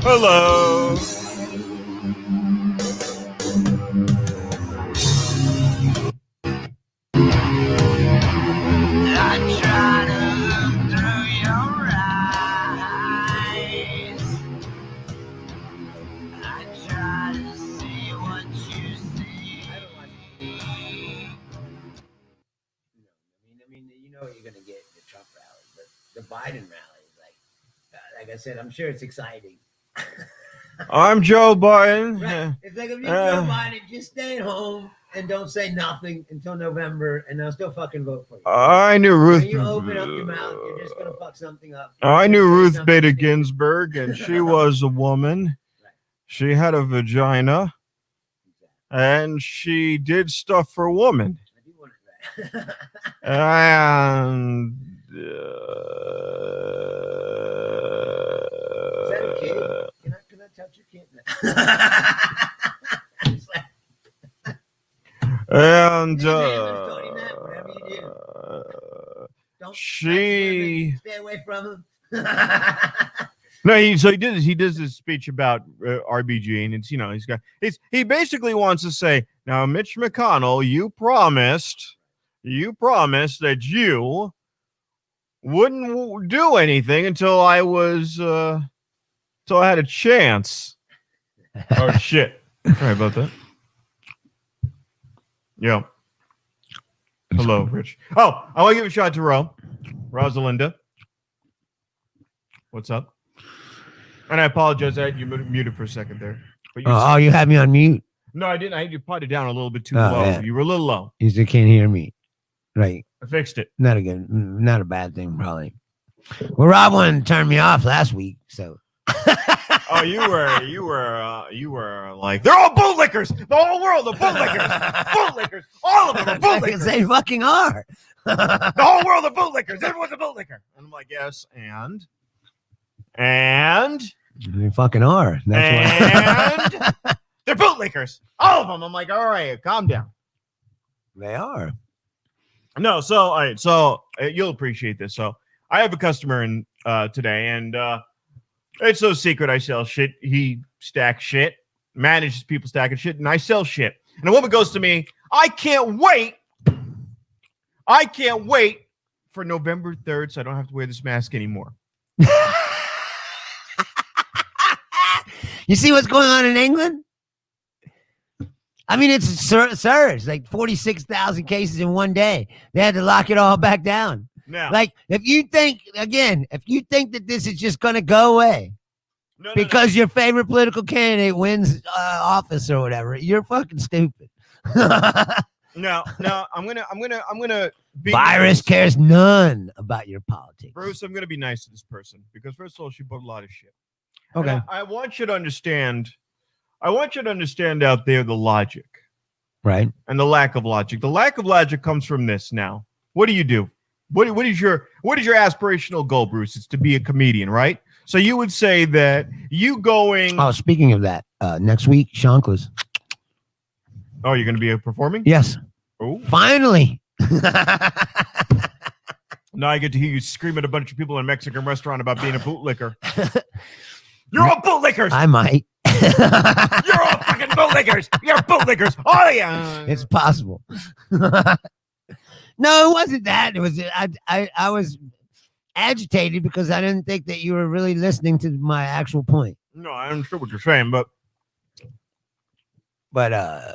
Hello. I try to look through your eyes. I try to see what you see. I mean, you know what you're gonna get in the Trump rally, but the Biden rally is like I said, I'm sure it's exciting. I'm Joe Biden. Right. It's like if you're Joe Biden, just stay at home and don't say nothing until November, and I'll still fucking vote for you. I knew Ruth. When you open up your mouth, you're just gonna fuck something up. I knew Ruth Bader Ginsburg, and she was a woman. Right. She had a vagina, and she did stuff for a woman. I do want that. And Is that a kid? Can I touch your kid? and she stay away from him. No, he does this speech about RBG, and it's he basically wants to say, now Mitch McConnell, you promised that you wouldn't do anything until I had a chance. Oh shit! Sorry about that. Yeah. Hello, Rich. Oh, I want to give a shout out to Rosalinda. What's up? And I apologize, I had you muted for a second there. But you had me on mute. No, I didn't. I had you potted down a little bit too low. Yeah. You were a little low. You still can't hear me. Right. I fixed it. Not a bad thing, probably. Well, Rob wanted to turn me off last week, so. Oh, you were like, they're all bootlickers. The whole world of bootlickers. Bootlickers. All of them are bootlickers. They fucking are. The whole world of bootlickers. Everyone's a bootlicker. And I'm like, yes, and they fucking are. That's why. They're bootlickers. All of them. I'm like, all right, calm down. They are. No, so all right, so you'll appreciate this. So I have a customer in today, and it's no secret I sell shit. He stacks shit, manages people stacking shit, and I sell shit. And a woman goes to me, I can't wait for November 3rd so I don't have to wear this mask anymore. You see what's going on in England? I mean, it's a surge, like 46,000 cases in one day. They had to lock it all back down. Now, like, if you think that this is just going to go away because your favorite political candidate wins office or whatever, you're fucking stupid. No, I'm gonna be virus nice. Cares none about your politics. Bruce, I'm gonna be nice to this person because first of all, she bought a lot of shit. Okay. I want you to understand. I want you to understand out there the logic, right, and the lack of logic. The lack of logic comes from this. Now, what do? What is your aspirational goal, Bruce? It's to be a comedian, right? So you would say that you going. Oh, speaking of that, next week, Shanklas. Oh, you're going to be performing? Yes. Oh, finally. Now I get to hear you scream at a bunch of people in a Mexican restaurant about being a bootlicker. You're all bootlickers. I might. You're all fucking bootlickers. You're bootlickers. Oh yeah. It's possible. No, it wasn't that. It was I was agitated because I didn't think that you were really listening to my actual point. No, I understand what you're saying, but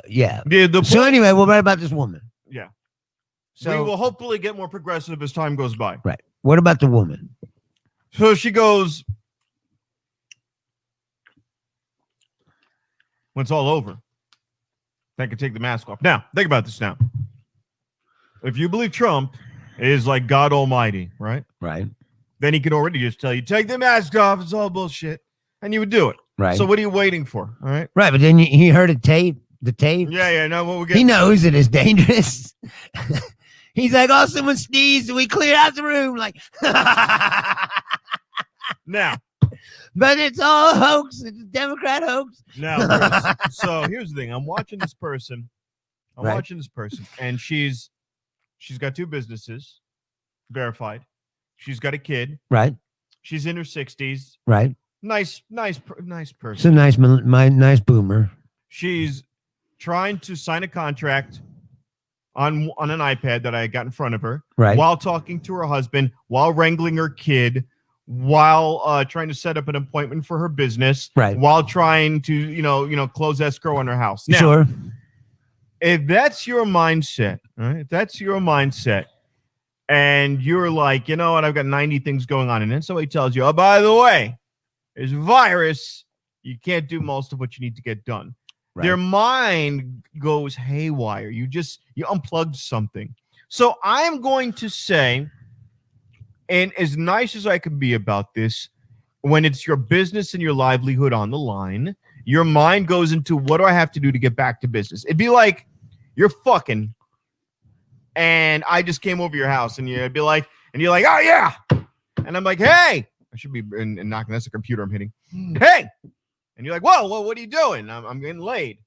yeah. So anyway, we'll write about this woman. Yeah. So we will hopefully get more progressive as time goes by. Right. What about the woman? So she goes, when it's all over, I can take the mask off. Now, think about this now. If you believe Trump is like God Almighty, right? Right. Then he could already just tell you, take the mask off. It's all bullshit. And you would do it. Right. So what are you waiting for? All right. Right. But then he heard the tape. Yeah. No, what we're getting. He knows it is dangerous. He's like, oh, someone sneezed and we cleared out the room. Like, now. But it's all a hoax. It's a Democrat hoax. Now, so here's the thing. I'm watching this person. And she's got 2 businesses verified. She's got a kid. Right. She's in her 60s. Right. nice It's a person. nice boomer. She's trying to sign a contract on an iPad that I got in front of her, Right. while talking to her husband, while wrangling her kid, while trying to set up an appointment for her business, Right. while trying to close escrow on her house. Now, Sure. if that's your mindset, right? If that's your mindset, and you're like, you know what, I've got 90 things going on, and then somebody tells you, oh, by the way, there's a virus, you can't do most of what you need to get done. Right. Their mind goes haywire. You unplugged something. So I'm going to say, and as nice as I can be about this, when it's your business and your livelihood on the line, your mind goes into, what do I have to do to get back to business? It'd be like you're fucking, and I just came over your house, and you'd be like, and you're like, oh yeah, and I'm like, hey, I should be knocking. That's the computer I'm hitting. Hey. And you're like, whoa, what are you doing? I'm getting laid.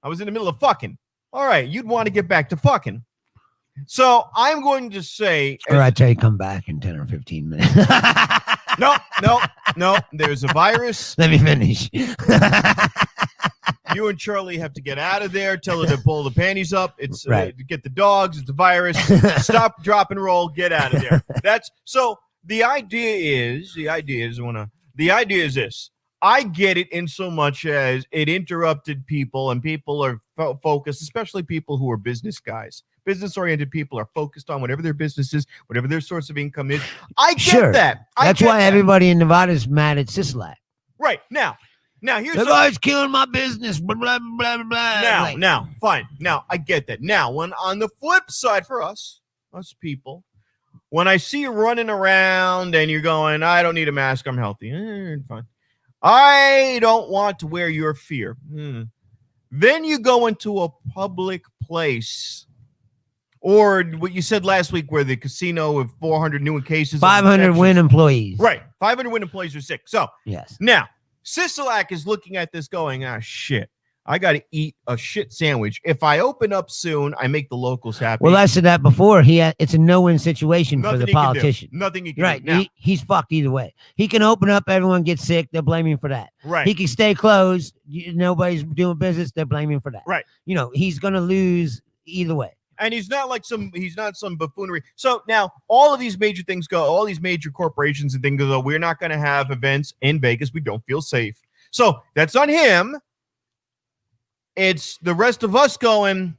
I was in the middle of fucking. All right, you'd want to get back to fucking. So I'm going to say... Or I tell you, come back in 10 or 15 minutes. No. There's a virus. Let me finish. You and Charlie have to get out of there. Tell her to pull the panties up. It's right. Get the dogs. It's a virus. Stop, drop, and roll. Get out of there. So the idea is this. I get it in so much as it interrupted people, and people are focused, especially people who are business guys. Business-oriented people are focused on whatever their business is, whatever their source of income is. I get that. That's why everybody in Nevada is mad at Sisolak. Right. Now here's the guy's killing my business. Blah, blah, blah, blah. Now, fine. Now, I get that. Now, when on the flip side for us people, when I see you running around and you're going, I don't need a mask, I'm healthy. Fine. I don't want to wear your fear. Then you go into a public place, or what you said last week, where the casino with 400 new cases, 500 Wynn employees. Right, 500 Wynn employees are sick. So yes, now Sisolak is looking at this, going, shit, I got to eat a shit sandwich. If I open up soon, I make the locals happy. Well, I said that before. It's a no-win situation Nothing for the politician. Nothing he can right. do. Now, he's fucked either way. He can open up, everyone gets sick, they'll blame him for that. Right. He can stay closed, nobody's doing business, they're blaming him for that. Right. He's going to lose either way. And he's not some buffoonery. So now all of these major things go, all these major corporations and things go, we're not going to have events in Vegas. We don't feel safe. So that's on him. It's the rest of us going,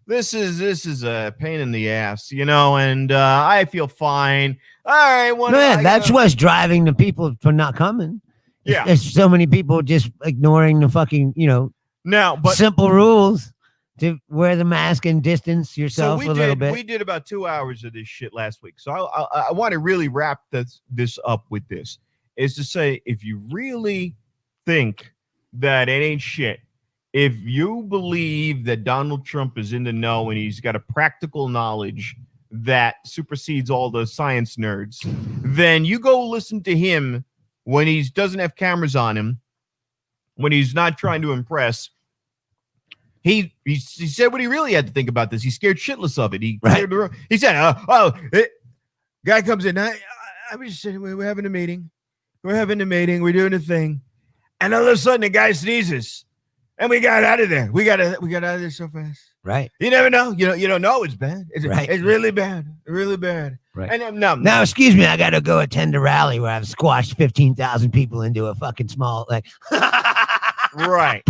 this is a pain in the ass, and I feel fine. All right. That's what's driving the people for not coming. Yeah. There's so many people just ignoring the fucking, simple rules to wear the mask and distance yourself a little bit. We did about 2 hours of this shit last week. So I want to really wrap this up with this, is to say, if you really think that it ain't shit, if you believe that Donald Trump is in the know and he's got a practical knowledge that supersedes all the science nerds, then you go listen to him when he doesn't have cameras on him, when he's not trying to impress. He said what he really had to think about this. He's scared shitless of it. He said, guy comes in. I was just saying, we're having a meeting. We're doing a thing. And all of a sudden the guy sneezes. And we got out of there. We got out of there so fast. Right. You never know. You don't know it's bad. It's really bad. Really bad. Right. And now, excuse me, I got to go attend a rally where I've squashed 15,000 people into a fucking small, right.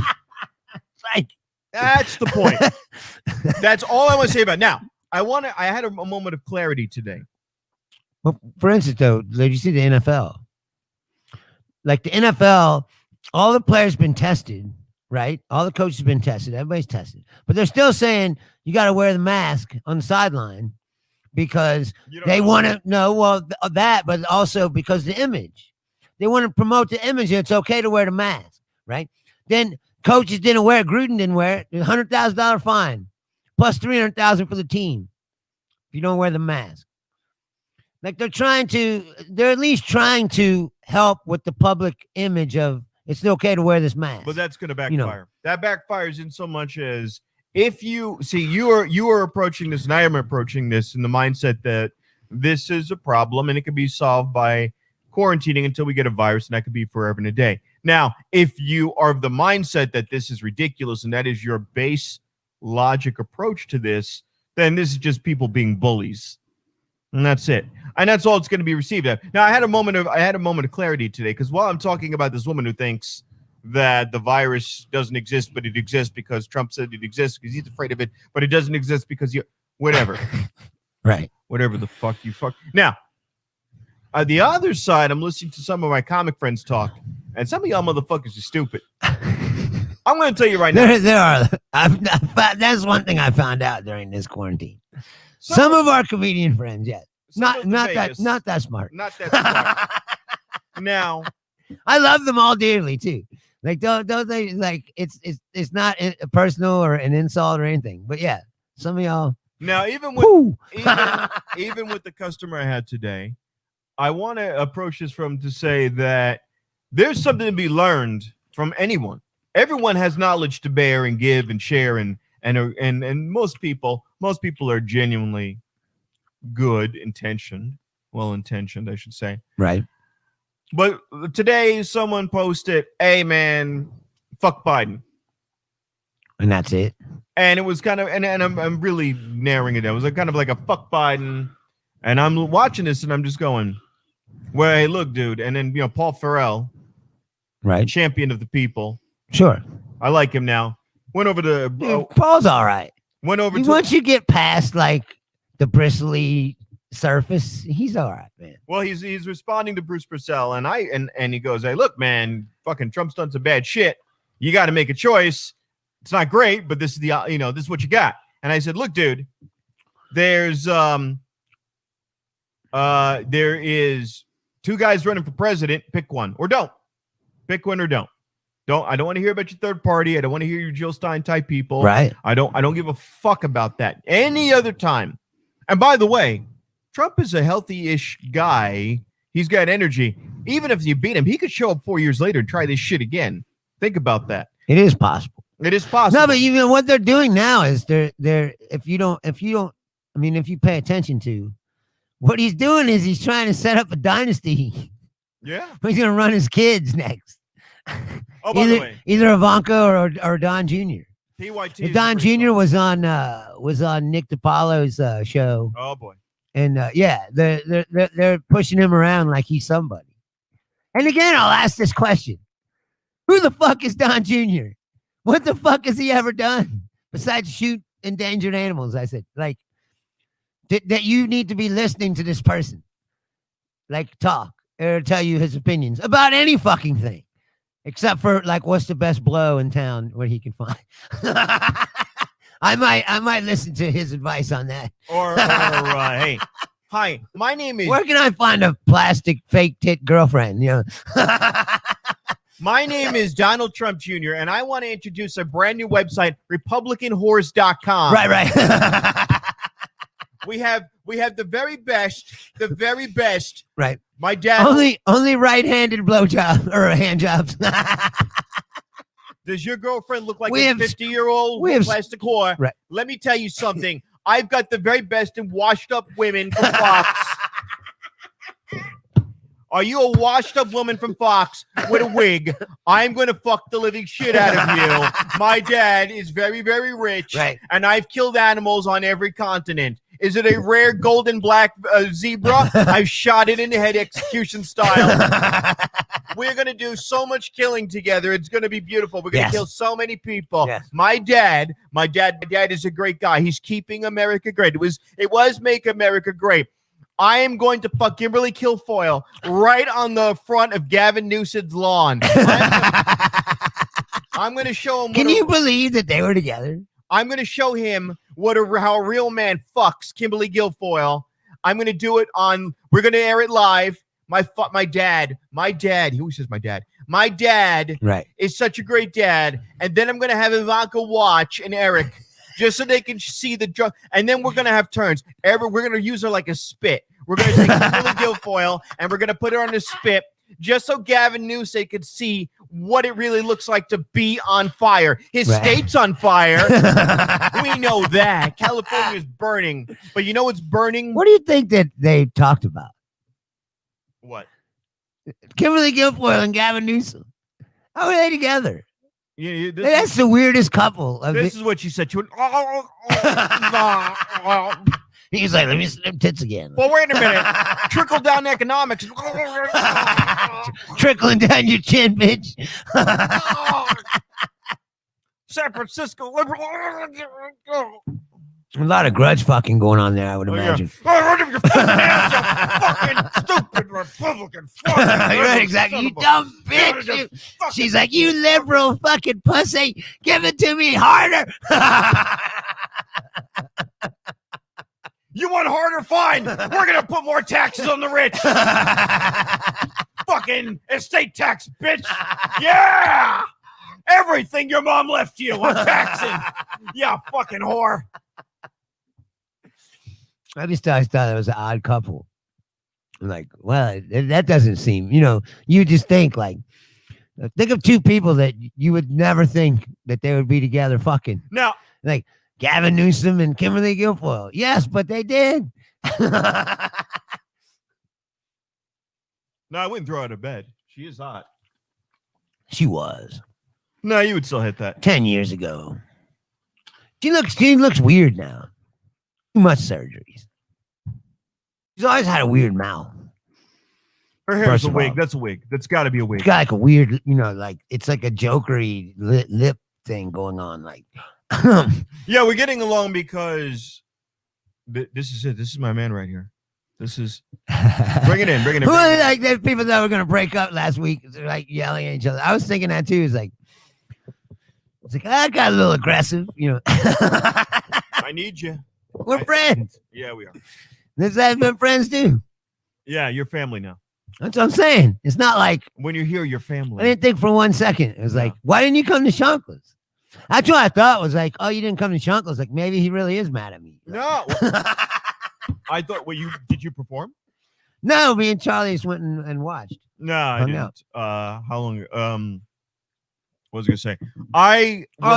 Like, that's the point. That's all I want to say about it. Now, I had a moment of clarity today. Well, for instance, though, did you see the NFL? Like the NFL, all the players been tested. Right? All the coaches have been tested. Everybody's tested. But they're still saying you got to wear the mask on the sideline because they want to know, that, but also because the image. They want to promote the image. It's okay to wear the mask, right? Then coaches didn't wear it. Gruden didn't wear it. $100,000 fine plus $300,000 for the team if you don't wear the mask. Like they're at least trying to help with the public image of, it's okay to wear this mask. But that's going to backfire. That backfires in so much as, if you see, you are approaching this, and I am approaching this in the mindset that this is a problem and it can be solved by quarantining until we get a virus, and that could be forever and a day. Now, if you are of the mindset that this is ridiculous and that is your base logic approach to this, then this is just people being bullies. And that's it. And that's all it's going to be received at. Now, I had a moment of clarity today, because while I'm talking about this woman who thinks that the virus doesn't exist, but it exists because Trump said it exists because he's afraid of it, but it doesn't exist because whatever. Right. Whatever the fuck you fuck. Now, the other side, I'm listening to some of my comic friends talk, and some of y'all motherfuckers are stupid. I'm going to tell you right now. There are. That's one thing I found out during this quarantine. Some of our comedian friends, yes. Not that smart. Not that smart. Now, I love them all dearly too. Like don't they, like it's not personal or an insult or anything. But yeah, some of y'all. Now, even with the customer I had today, I want to approach this to say that there's something to be learned from anyone. Everyone has knowledge to bear and give and share, and most people are genuinely well-intentioned, I should say. Right. But today someone posted, "Hey man, fuck Biden." And that's it. And it was kind of, and I'm really narrowing it down. It was kind of like a fuck Biden. And I'm watching this and I'm just going, well, hey, look, dude. And then, Paul Farrell, right, champion of the people. Sure. I like him now. Went over to Paul's all right. Once you get past like the bristly surface, he's all right, man. Well, he's responding to Bruce Purcell, and he goes, "Hey, look, man, fucking Trump's done some bad shit. You got to make a choice. It's not great, but this is this is what you got." And I said, "Look, dude, there is 2 guys running for president. Pick one or don't. Pick one or don't. I don't want to hear about your third party. I don't want to hear your Jill Stein type people. Right. I don't give a fuck about that. Any other time. And by the way, Trump is a healthy-ish guy. He's got energy. Even if you beat him, he could show up 4 years later and try this shit again. Think about that. It is possible. It is possible. No, but even what they're doing now is if you pay attention to what he's doing is he's trying to set up a dynasty. Yeah. He's going to run his kids next. Oh, by the way, either Ivanka or Don Jr. PYT. Don Jr. was on Nick DiPaolo's show. Oh boy. And they're pushing him around like he's somebody. And again, I'll ask this question: who the fuck is Don Jr.? What the fuck has he ever done besides shoot endangered animals? I said, like, that you need to be listening to this person, like, talk or tell you his opinions about any fucking thing, except for like what's the best blow in town where he can find. I might listen to his advice on that. Or hey, hi, my name is. Where can I find a plastic fake tit girlfriend? My name is Donald Trump Jr., and I want to introduce a brand new website, RepublicanHorse.com. Right. We have the very best. Right. My dad only right-handed blowjob or hand jobs. Does your girlfriend look like a 50-year-old plastic whore? Right. Let me tell you something. I've got the very best and washed-up women from Fox. Are you a washed-up woman from Fox with a wig? I'm going to fuck the living shit out of you. My dad is very, very rich, right, and I've killed animals on every continent. Is it a rare golden black zebra? I've shot it in the head execution style. We're going to do so much killing together. It's going to be beautiful. We're going to kill so many people. Yes. My dad is a great guy. He's keeping America great. It was Make America Great. I am going to fuck Kimberly Guilfoyle right on the front of Gavin Newsom's lawn. I'm going to show him. Can you believe that they were together? I'm going to show him how a real man fucks Kimberly Guilfoyle. I'm going to do it we're going to air it live. My dad, he always says my dad. My dad is such a great dad. And then I'm going to have Ivanka watch and Eric just so they can see the drug. And then we're going to have turns. We're going to use her like a spit. We're going to take Kimberly Guilfoyle and we're going to put her on the spit just so Gavin Newsom could see what it really looks like to be on fire. His state's on fire. We know that. California is burning. But you know what's burning? What do you think that they talked about? What? Kimberly Guilfoyle and Gavin Newsom. How are they together? Yeah, That's the weirdest couple. This is what she said to him. He's like, let me see them tits again. Well, wait a minute. Trickle down economics. Trickling down your chin, bitch. San Francisco liberal. A lot of grudge fucking going on there, I would imagine. Run up your fucking hands, you fucking stupid Republican. You're right, exactly. You dumb bitch. She's like, you liberal fucking pussy. Give it to me harder. You want harder? Fine. We're going to put more taxes on the rich. Fucking estate tax, bitch. Yeah. Everything your mom left you, I'm taxing. Yeah, fucking whore. I just always thought it was an odd couple. I'm like, well, that doesn't seem, you just think like, think of two people that you would never think that they would be together fucking. Now, like Gavin Newsom and Kimberly Guilfoyle. Yes, but they did. No, I wouldn't throw her out of bed. She is hot. She was. No, you would still hit that. 10 years ago. She looks weird now. Too much surgeries. She's always had a weird mouth. Her hair's a wig. That's a wig. That's got to be a wig. It's got like a weird, like it's like a jokery lip thing going on. Like, yeah, we're getting along because this is it. This is my man right here. This is bring it in. Who are like there's people that were gonna break up last week? They're like yelling at each other. I was thinking that too. It's like I got a little aggressive, I need you. We're friends. Yeah, we are. This has been friends too. Yeah, you're family now. That's what I'm saying. It's not like when you're here, you're family. I didn't think for 1 second. It was like, why didn't you come to Shanklin's? That's what I thought was like, oh, you didn't come to Shanklin's. Like maybe he really is mad at me. No. I thought, did you perform? No, me and Charlie just went and watched. No, I didn't. Out. How long? What was I gonna say?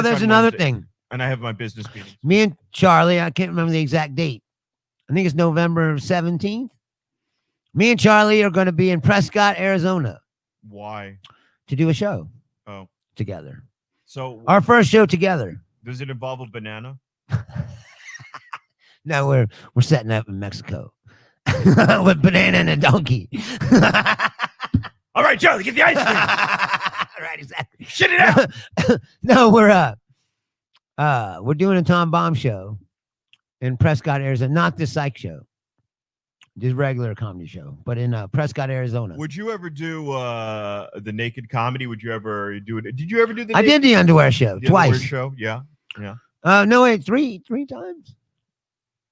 There's another thing. And I have my business meeting. Me and Charlie, I can't remember the exact date. I think it's November 17th. Me and Charlie are going to be in Prescott, Arizona. Why? To do a show. Oh. Together. So our first show together. Does it involve a banana? No, we're setting up in Mexico with banana and a donkey. All right, Charlie, get the ice cream. Right, exactly. Shit it out. No, we're doing a Tom Bomb show in Prescott, Arizona. Not the psych show, just regular comedy show, but in Prescott, Arizona. Would you ever do the naked comedy? Would you ever do it? Did you ever do the? I did the underwear show twice. Underwear show, yeah. No, wait, three times.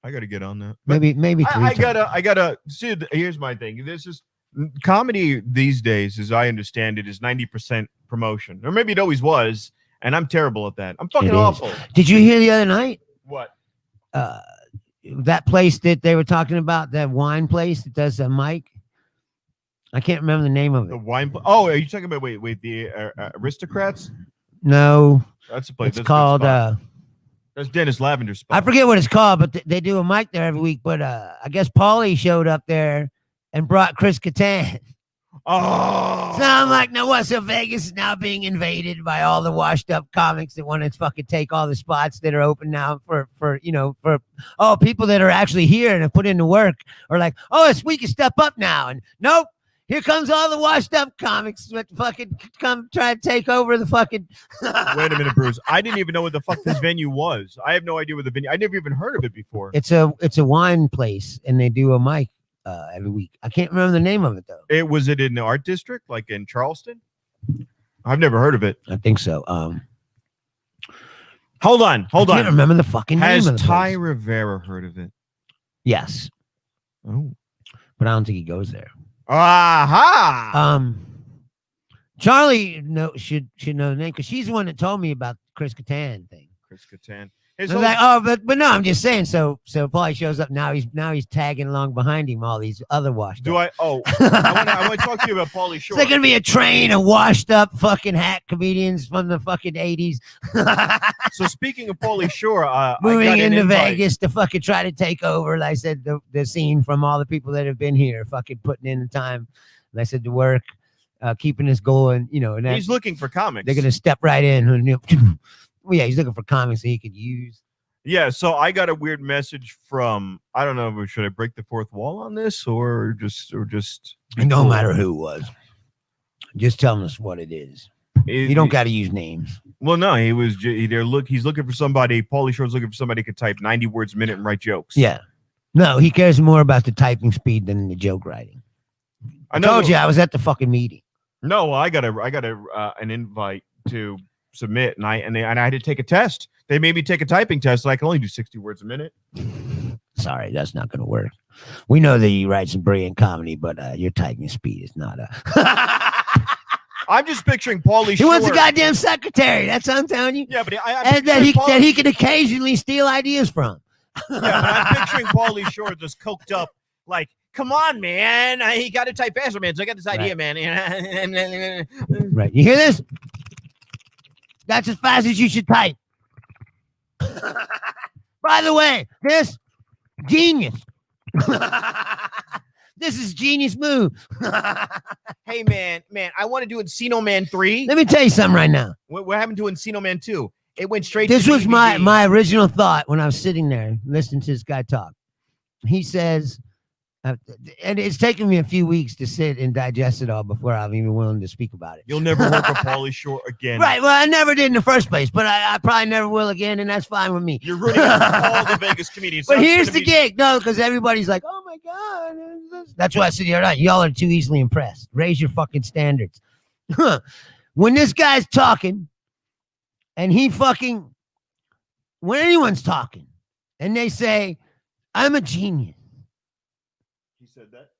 I got to get on that. Maybe 3 times. I gotta see. Here's my thing. This is comedy these days, as I understand it, is 90% promotion, or maybe it always was. And I'm terrible at that. I'm fucking awful. Did you hear the other night? What? That place that they were talking about, that wine place that does a mic. I can't remember the name of it. The wine. Oh, are you talking about wait the Aristocrats? No, that's a place. It's called. That's Dennis Lavender's spot. I forget what it's called, but they do a mic there every week. But I guess Paulie showed up there and brought Chris Kattan. Oh, so I'm like, now what? So Vegas is now being invaded by all the washed up comics that want to fucking take all the spots that are open now for people that are actually here and have put in the work, or like, we can step up now. And nope, here comes all the washed up comics that fucking come try to take over the fucking. Wait a minute, Bruce. I didn't even know what the fuck this venue was. I have no idea what the venue. I never even heard of it before. It's a wine place, and they do a mic every week. I can't remember the name of it though. Was it in the art district, like in Charleston? I've never heard of it. I think so. Hold on. I can't remember the fucking name of the Has Ty place. Rivera heard of it? Yes. Oh, but I don't think he goes there. Aha. Charlie should know the name because she's the one that told me about the Chris Kattan thing. Chris Kattan. I was like, but no, I'm just saying. So Paulie shows up now. He's tagging along behind him all these other washed. I want to talk to you about Paulie Shore. There's gonna be a train of washed up fucking hack comedians from the fucking 80s. So speaking of Paulie Shore, moving into Vegas to fucking try to take over. Like I said, the scene from all the people that have been here, fucking putting in the time. And I said to work, keeping this going, you know. And He's looking for comics. they're gonna step right in. And, well, yeah, he's looking for comics that he could use. Yeah, so I got a weird message from, I don't know, should I break the fourth wall on this or just It don't matter who it was. Just telling us what it is. You don't got to use names. Well, no, he's looking for somebody. Pauly Shore's looking for somebody who could type 90 words a minute and write jokes. Yeah. No, he cares more about the typing speed than the joke writing. I told you I was at the fucking meeting. No, I got an invite to submit, and I had to take a test. They made me take a typing test, and I can only do 60 words a minute. Sorry, that's not going to work. We know that you write some brilliant comedy, but your typing speed is not I'm just picturing Pauly Shore. He wants a goddamn secretary. That's what I'm telling you. Yeah, but and that he can occasionally steal ideas from. Yeah, but I'm picturing Pauly Shore just coked up, like, come on, man. He got to type faster, man. So I got this idea, man. Right. You hear this? That's as fast as you should type. By the way, this genius. This is genius move. Hey, man, I want to do Encino Man 3. Let me tell you something right now. What happened to Encino Man 2? It went straight This to was DVD. my original thought when I was sitting there listening to this guy talk. He says, and it's taken me a few weeks to sit and digest it all before I'm even willing to speak about it. You'll never work with Pauly Shore again. Right. Well, I never did in the first place, but I probably never will again, and that's fine with me. You're ruining all the Vegas comedians. But here's the gig. No, because everybody's like, oh, my God. That's why I sit here. Y'all are too easily impressed. Raise your fucking standards. When this guy's talking, and when anyone's talking, and they say, I'm a genius. He said that?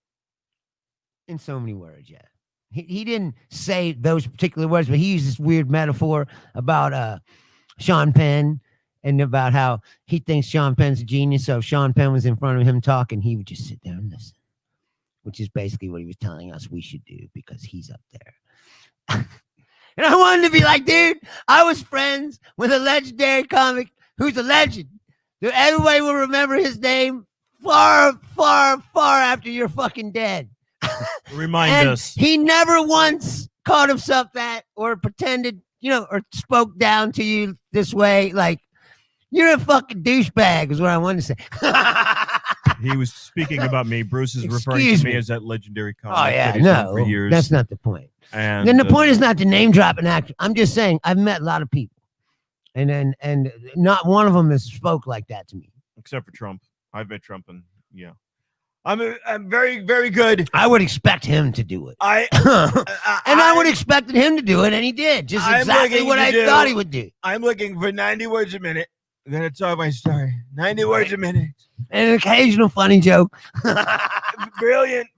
In so many words, yeah. He didn't say those particular words, but he used this weird metaphor about Sean Penn and about how he thinks Sean Penn's a genius. So if Sean Penn was in front of him talking, he would just sit there and listen, which is basically what he was telling us we should do because he's up there. And I wanted to be like, dude, I was friends with a legendary comic who's a legend. Everybody will remember his name far, far, far after you're fucking dead. Remind us. He never once called himself that or pretended, or spoke down to you this way. Like, you're a fucking douchebag is what I wanted to say. He was speaking about me. Bruce is referring to me as that legendary comic. Oh, yeah, that he's done for years. That's not the point. And then the point is not to name drop an actor. I'm just saying I've met a lot of people, and not one of them has spoke like that to me. Except for Trump. I've met Trump, and yeah. I'm very, very good. I would expect him to do it. I would expect him to do it, and he did. Just exactly what I thought he would do. I'm looking for 90 words a minute. Then it's all my story. 90 words a minute. And an occasional funny joke. Brilliant.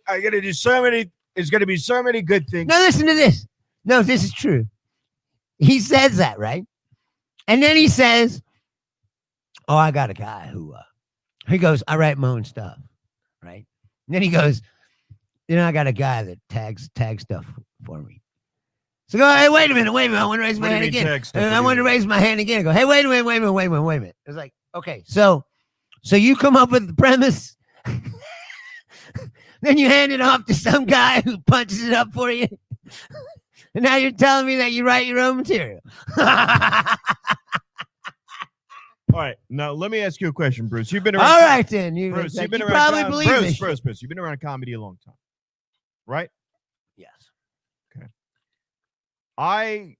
I gotta do so many. There's gonna be so many good things. Now listen to this. No, this is true. He says that, right? And then he says, oh, I got a guy who he goes, I write my own stuff. Right. And then he goes, I got a guy that tags stuff for me. So go, hey, wait a minute. I want to raise my hand again. I want to raise my hand again. I go, hey, wait a minute. It's like, okay, so you come up with the premise, then you hand it off to some guy who punches it up for you. And now you're telling me that you write your own material. All right, now let me ask you a question, Bruce. You've been around. All right, then. Bruce, you've been you around. Probably believe this. Bruce, you've been around comedy a long time, right? Yes. Okay. I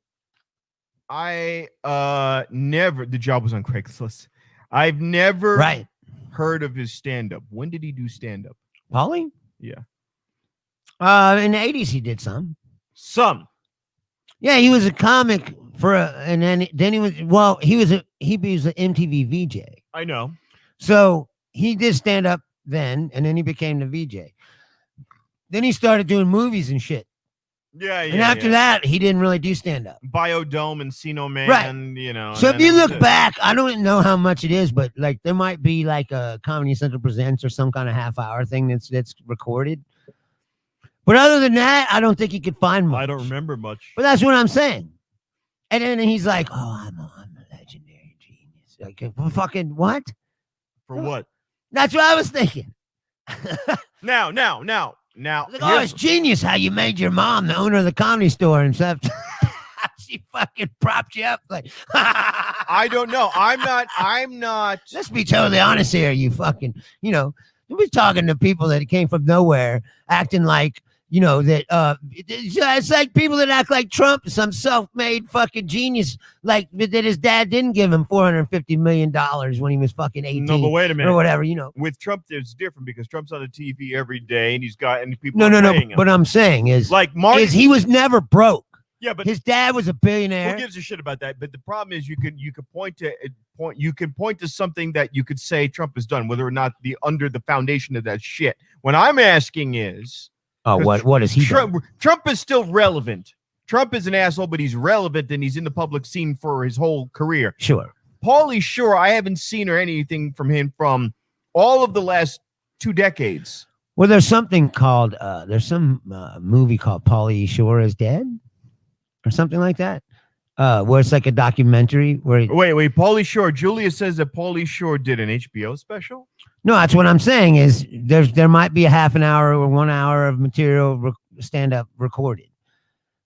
never. The job was on Craigslist. I've never heard of his stand-up. When did he do stand-up? Pauly? Yeah. In the 80s, he did some. Some. Yeah, he was a comic and then he was an MTV VJ. I know. So he did stand up then, and then he became the VJ. Then he started doing movies and shit. Yeah. And after that, he didn't really do stand up. Biodome and Encino Man, right. So if you look back, I don't know how much it is, but like there might be like a Comedy Central Presents or some kind of half-hour thing that's recorded. But other than that, I don't think he could find much. I don't remember much. But that's what I'm saying. And then he's like, "Oh, I'm a legendary genius." Like, fucking what? For what? That's what I was thinking. Now. Now, Like, oh, it's genius how you made your mom the owner of the comedy store and stuff. She fucking propped you up like. I don't know. I'm not. Let's be totally honest here. You fucking, we're talking to people that came from nowhere, acting like, that it's like people that act like Trump, some self-made fucking genius, like that his dad didn't give him $450 million when he was fucking 18. No, but wait a minute. Or whatever, With Trump, it's different because Trump's on the TV every day and people No, are no, no. paying him. What I'm saying is, Like Marty, he was never broke. yeah, but His dad was a billionaire. who gives a shit about that? But the problem is, you can point to something that you could say Trump has done, whether or not under the foundation of that shit. What I'm asking is, what is he? Trump is still relevant. Trump is an asshole, but he's relevant and he's in the public scene for his whole career. Sure. Pauly Shore, I haven't seen or anything from him from all of the last 2 decades. Well, there's something called there's some movie called Pauly Shore is Dead or something like that, where it's like a documentary where Wait, Pauly Shore. Julia says that Pauly Shore did an HBO special. No, that's what I'm saying is there might be a half an hour or 1 hour of material stand up recorded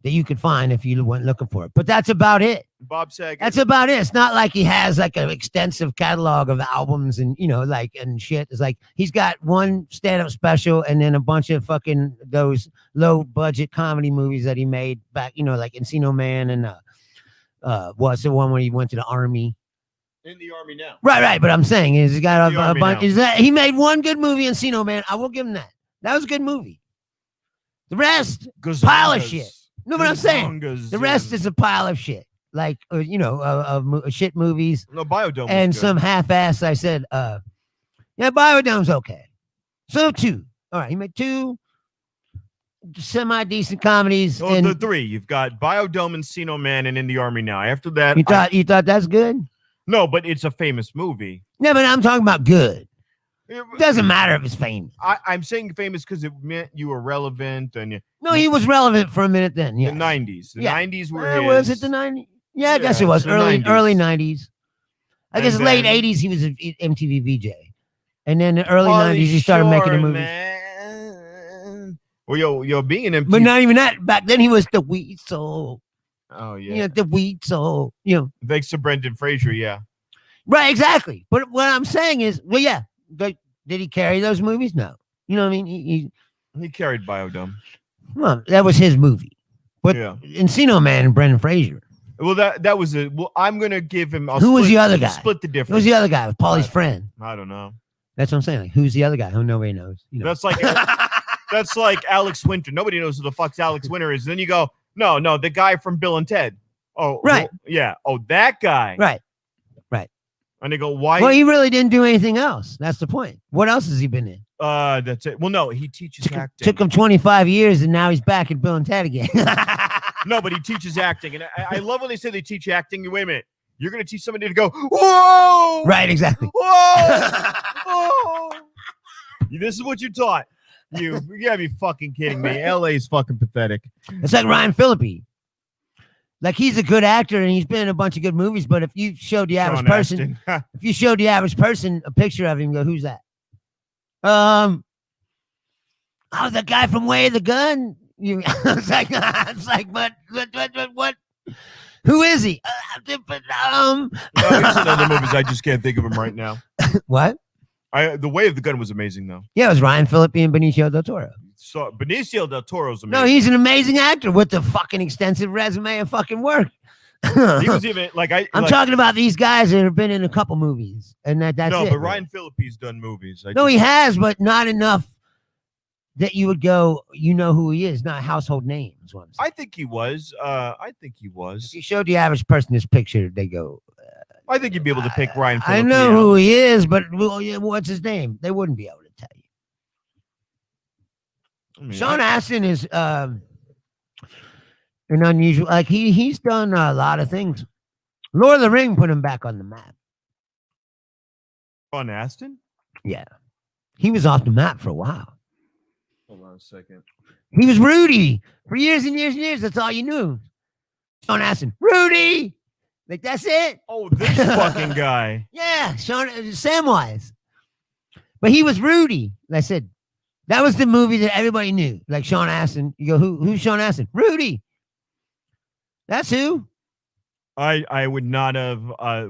that you could find if you went looking for it. But that's about it. Bob Saget. That's about it. It's not like he has like an extensive catalog of albums and and shit. It's like he's got one stand-up special and then a bunch of fucking those low budget comedy movies that he made back, like Encino Man and what's the one where he went to the army. In the army now. Right. But I'm saying is he's got a bunch. Now. Is that he made one good movie Encino Man? I will give him that. That was a good movie. The rest, pile of shit. No, but I'm saying the rest is a pile of shit. Like, shit movies. No, Biodome. And some half-ass, I said, Biodome's okay. So 2. All right, he made 2 semi-decent comedies. Oh, the 3. You've got Biodome, Encino Man, and In the Army Now. After that, you thought that's good? No, but it's a famous movie. Yeah, but I'm talking about good. It doesn't matter if it's famous. I'm saying famous because it meant you were relevant. No, he was relevant for a minute then. Yeah. The 90s. The 90s were his. Was it the 90s? Yeah, I guess it was. Early 90s. I guess late 80s, he was an MTV VJ. And then the early 90s, he started making the movies. Man. Well, being an MTV. But not even that. Back then, he was the Weasel. Oh, yeah. The Weasel. Thanks to Brendan Fraser, yeah. Right, exactly. But what I'm saying is, well, yeah. Did he carry those movies? No. You know what I mean? He carried Biodome. Well, that was his movie. But Encino Man and Brendan Fraser. Well, that was it. Well, I'm gonna give him. Who was the other guy? Split the difference. Who was the other guy? With Paulie's friend. I don't know. That's what I'm saying. Like, who's the other guy? Who nobody knows. That's like Alex Winter. Nobody knows who the fuck's Alex Winter is. And then you go, no, the guy from Bill and Ted. Oh, right. Well, yeah. Oh, that guy. Right. And they go, why? Well, he really didn't do anything else. That's the point. What else has he been in? That's it. Well, no, he teaches acting. Took him 25 years, and now he's back at Bill and Ted again. No, but he teaches acting, and I love when they say they teach acting. Wait a minute, you're going to teach somebody to go, whoa! Right, exactly. Whoa! Whoa! This is what you taught. You gotta be fucking kidding me. LA is fucking pathetic. It's like Ryan Phillippe. Like, he's a good actor and he's been in a bunch of good movies, but if you showed the average person, a picture of him, go, who's that? The guy from Way of the Gun. It's like, but what? Who is he? No, he's in other movies. I just can't think of him right now. What? The Way of the Gun was amazing, though. Yeah, it was Ryan Phillippe and Benicio del Toro. So Benicio del Toro's amazing. No, he's an amazing actor with a fucking extensive resume of fucking work. He was even I'm talking about these guys that have been in a couple movies, and that's it. No, but Ryan Phillippe's done movies. He has, but not enough that you would go, you know who he is, not household names. I think he was. If you showed the average person this picture, they go. I think you'd be able to pick Ryan Phillippe. I know who he is, but what's his name? They wouldn't be able to tell you. Sean Astin is an unusual. Like he's done a lot of things. Lord of the Ring put him back on the map. Sean Astin? Yeah, he was off the map for a while. Hold on a second. He was Rudy for years and years and years. That's all you knew. Sean Astin, Rudy. Like, that's it. Oh, this fucking guy. Yeah, Sean Samwise. But he was Rudy. I said, That was the movie that everybody knew. Like Sean Astin. You go, who's Sean Astin? Rudy. That's who. I would not have.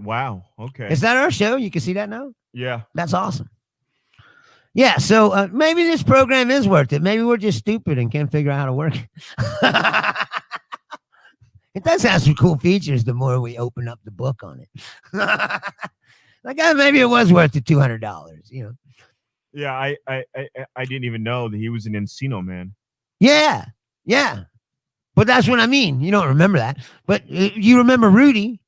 Wow. Okay. Is that our show? You can see that now? Yeah. That's awesome. Yeah, so maybe this program is worth it. Maybe we're just stupid and can't figure out how to work it. It does have some cool features the more we open up the book on it. Like, maybe it was worth the $200, you know? Yeah, I didn't even know that he was an Encino Man. Yeah. But that's what I mean. You don't remember that. But you remember Rudy.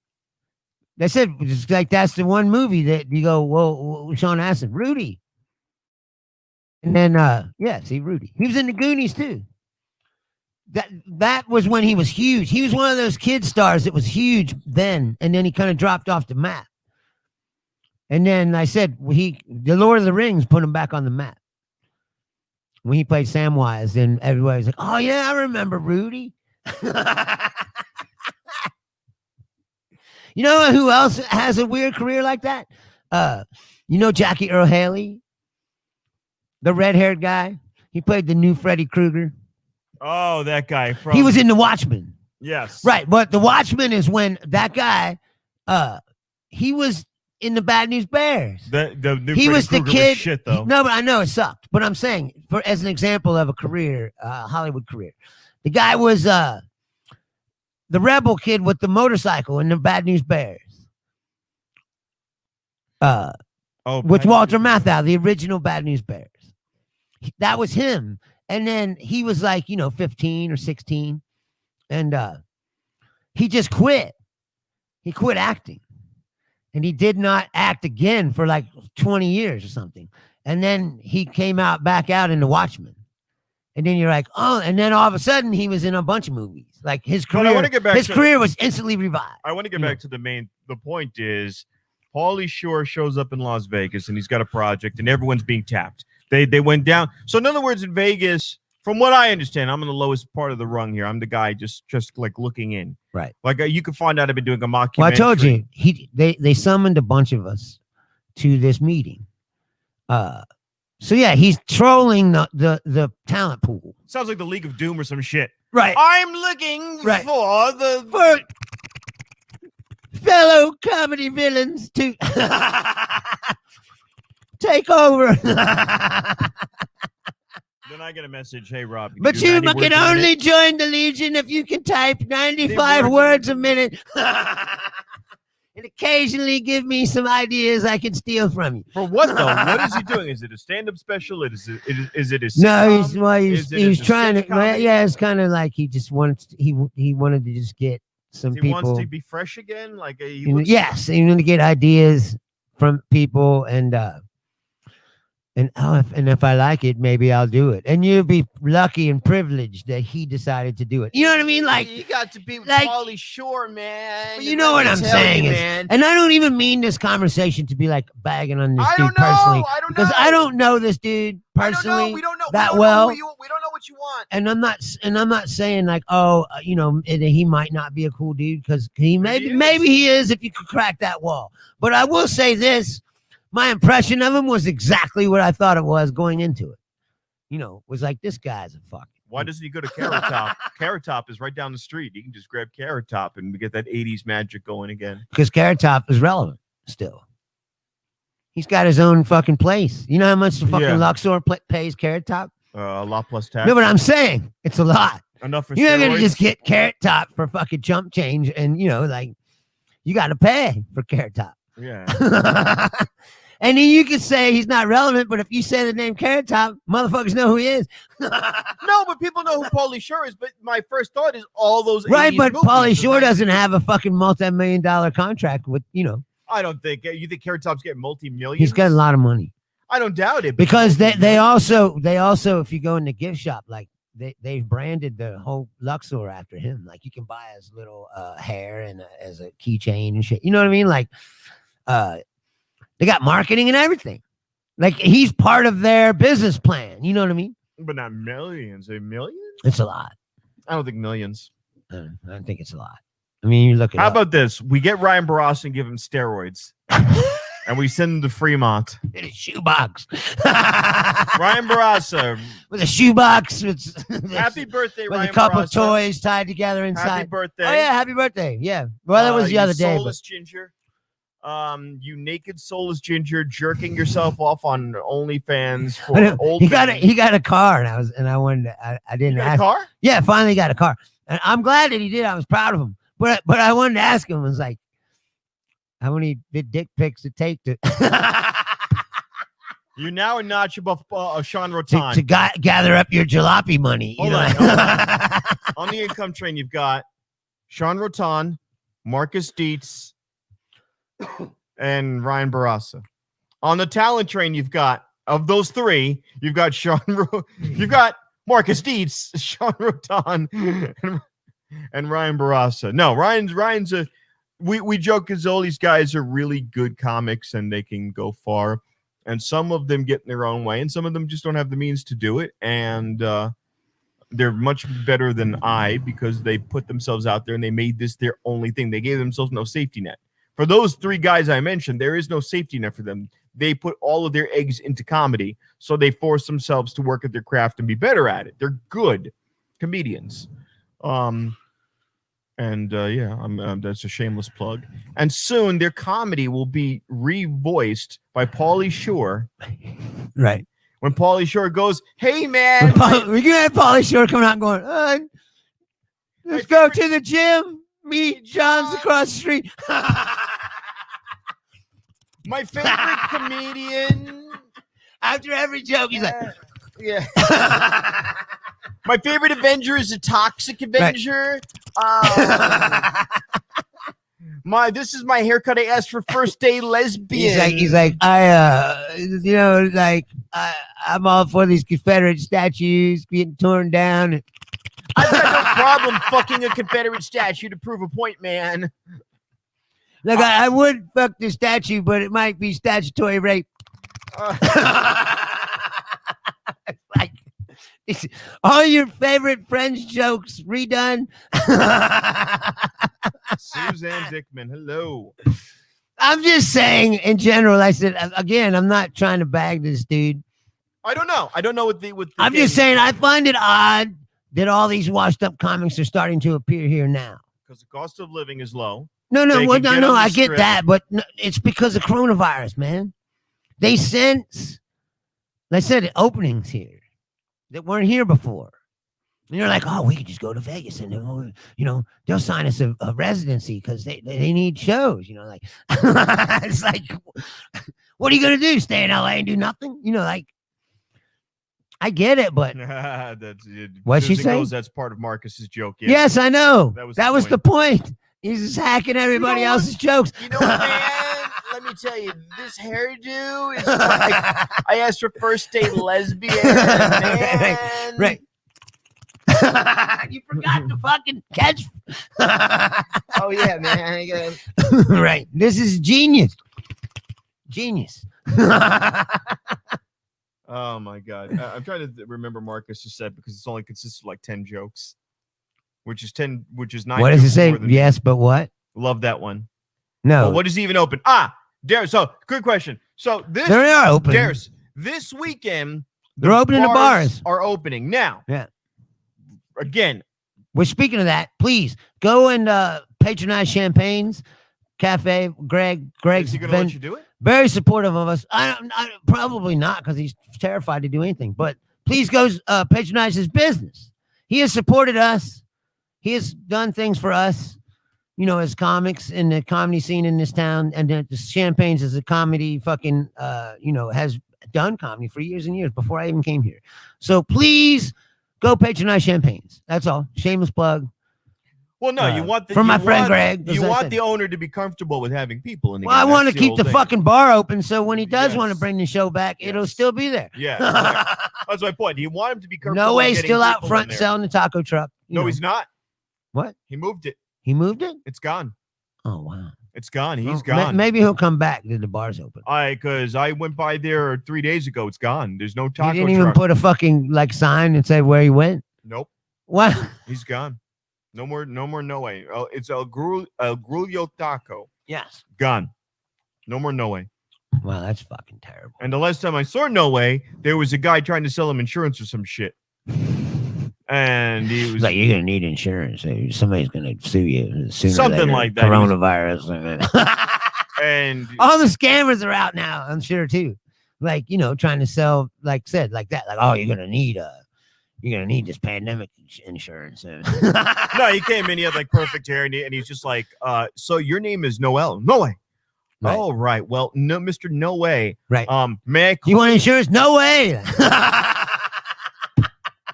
They said, it's like, that's the one movie that you go, well, Sean Astin, Rudy. And then, see, Rudy. He was in the Goonies, too. That was when he was huge. He was one of those kid stars that was huge then, and then he kind of dropped off the map. And then I said, the Lord of the Rings put him back on the map. When he played Samwise, then everybody was like, oh, yeah, I remember Rudy. You know who else has a weird career like that? You know Jackie Earl Haley? The red-haired guy. He played the new Freddy Krueger. Oh, that guy. He was in The Watchmen. Yes. Right, but The Watchmen is when that guy, he was in the Bad News Bears. The new He Freddy was the Krueger kid. shit, though. No, but I know it sucked. But I'm saying, as an example of a career, Hollywood career, the guy was the rebel kid with the motorcycle in the Bad News Bears. With Walter Matthau, the original Bad News Bears. That was him. And then he was like, 15 or 16. And he just quit. He quit acting. And he did not act again for like 20 years or something. And then he came back out in The Watchmen. And then you're like, oh, and then all of a sudden he was in a bunch of movies. Like his career, career was instantly revived. I want to get back to the point is Pauly Shore shows up in Las Vegas and he's got a project and everyone's being tapped. They went down. So in other words, in Vegas, from what I understand, I'm in the lowest part of the rung here. I'm the guy just like looking in. Right. Like you can find out I've been doing a mockumentary. Well, I told you, they summoned a bunch of us to this meeting. So yeah, he's trolling the talent pool. Sounds like the League of Doom or some shit. Right. I'm looking for fellow comedy villains to take over. Then I get a message, hey, Rob. But you can only join the Legion if you can type 95 words a minute. And occasionally give me some ideas I can steal from you. For what, though? What is he doing? Is it a stand-up special? Is it a sitcom? No, he's trying to. Yeah, it's kind of like he just wanted he wanted to just get some people. He wants to be fresh again? Yes, he wanted to get ideas from people and if I like it, maybe I'll do it. And you'll be lucky and privileged that he decided to do it. You know what I mean? Like you got to be with like, Pauly Shore, man. You know what I'm saying is, and I don't even mean this conversation to be like bagging on this dude personally. Because I don't know this dude personally. We don't know that well. We don't know what you want. And I'm not saying like, he might not be a cool dude because maybe he is if you could crack that wall. But I will say this. My impression of him was exactly what I thought it was going into it. Was like, this guy's a fuck. Why doesn't he go to Carrot Top? Carrot Top is right down the street. You can just grab Carrot Top and we get that 80s magic going again. Because Carrot Top is relevant still. He's got his own fucking place. You know how much the fucking Luxor pays Carrot Top? A lot plus tax. No, but I'm saying it's a lot. Enough for You're not going to steroids? just get Carrot Top for fucking chump change and, you got to pay for Carrot Top. Yeah. And then you could say he's not relevant, but if you say the name Carrot Top, motherfuckers know who he is. No, but people know who Pauly Shore is. But my first thought is all those 80s right, but movies. Pauly Shore doesn't have a fucking multi-million-dollar contract with, I don't think. You think Carrot Top's getting multi-millions? He's got a lot of money. I don't doubt it. Because they also, if you go in the gift shop, like they've branded the whole Luxor after him. Like you can buy his little hair and as a keychain and shit. You know what I mean? Like, they got marketing and everything. Like he's part of their business plan. You know what I mean? But not millions. A million? It's a lot. I don't think millions. I don't think it's a lot. I mean, you look at. How about this? We get Ryan Barros and give him steroids, and we send him to Fremont in a shoebox. Ryan Barassa. with a shoebox. Happy birthday, with Ryan a couple Barassa. toys tied together inside. Happy birthday. Oh yeah, happy birthday. Yeah. Well, that was the you other day. But soulless ginger. You naked soulless ginger jerking yourself off on OnlyFans for old he men. got a car, and I wanted to, I didn't You got a ask. car? Yeah, finally got a car, and I'm glad that he did. I was proud of him, but I wanted to ask him. I was like, how many dick pics it take to You now a notch above Sean Rotan. to gather up your jalopy money? You Hold know, on, like- hold on. On the income train, you've got Sean Rotan, Marcus Dietz, and Ryan Barassa. On the talent train, you've got, of those three, you've got you've got Marcus Dietz, Sean Rotan, and Ryan Barassa. No, Ryan's a. We joke because all these guys are really good comics and they can go far, and some of them get in their own way, and some of them just don't have the means to do it, and they're much better than I because they put themselves out there and they made this their only thing. They gave themselves no safety net. For those three guys I mentioned, there is no safety net for them. They put all of their eggs into comedy, so they force themselves to work at their craft and be better at it. They're good comedians. That's a shameless plug. And soon their comedy will be revoiced by Pauly Shore. right. When Pauly Shore goes, "Hey man, We can have Pauly Shore coming out and going, let's go to the gym. Meet John's across the street. my favorite comedian." After every joke, he's like, Yeah. My favorite Avenger is a toxic Avenger. This is my haircut I asked for first day lesbian. he's like, I'm all for these Confederate statues getting torn down. I've got no problem fucking a Confederate statue to prove a point, man. Look, I would fuck the statue, but it might be statutory rape. Like, all your favorite French jokes redone. Suzanne Dickman, hello. I'm just saying, in general, I said, again, I'm not trying to bag this dude. I don't know what the I'm just saying, I find it odd that all these washed up comics are starting to appear here now. because the cost of living is low. No, They can get on the I get strip. that, but it's because of coronavirus, man. They sense, like I said, openings here that weren't here before. And you're like, oh, we could just go to Vegas and, they'll sign us a residency because they need shows, like, it's like, what are you going to do? Stay in LA and do nothing? I get it, but That's it. What'd she Susan say? goes, that's part of Marcus's joke. yes, I know. That was the the point. He's just hacking everybody what? else's jokes. You know what, man? Let me tell you, this hairdo is like I asked for first date lesbian, man. Right. You forgot to fucking catch. Oh yeah, man. Right. This is genius. Genius. Oh my god. I'm trying to remember Marcus just said because it's only consists of like 10 jokes, which is 9. What does it jokes say? more than- Yes, but what? Love that one. No. Well, what is he even open? Darius. So good question. So they are open. Darius, this weekend They're opening the bars. are opening now. Yeah. Again, We're speaking of that. Please go and patronize Champagne's Cafe. Greg's is he going to been let you do it? very supportive of us. I probably not because he's terrified to do anything. But please go patronize his business. He has supported us. He has done things for us, as comics in the comedy scene in this town. And the Champagne's is a comedy fucking, has done comedy for years and years before I even came here. So please go patronize Champagne's. That's all. Shameless plug. Well, no, you want from my friend Greg. You as I want said. the owner to be comfortable with having people in the Well, I game. want to That's keep whole the thing. fucking bar open so when he does want to Yes. bring the show back, it'll Yes. still be there. Yeah, that's my point. You want him to be comfortable. No way, getting still out people in front there. selling the taco truck. No, he's not. What? He moved it. He moved it? It's gone. Oh wow. It's gone. He's Well, gone. maybe he'll come back that the bar's open. Because I went by there 3 days ago. It's gone. There's no He taco didn't even truck. put a fucking sign and say where he went. Nope. What? He's gone. No more. No way. It's El Grulio Taco. Yes. Gone. No more. No way. Wow, that's fucking terrible. And the last time I saw No Way, there was a guy trying to sell him insurance or some shit. And he was It's like, you're gonna need insurance. Somebody's gonna sue you sooner or Something later. like that. He was- Coronavirus. and All the scammers are out now, I'm sure too. Like, trying to sell, like said, like that. Like, oh, you're gonna need this pandemic insurance. no, he came in, he had like perfect hair, and he's just like, so your name is Noel. No Way. Right. Oh, right. Well, no, Mr. No Way. Right. May I You want insurance? No way.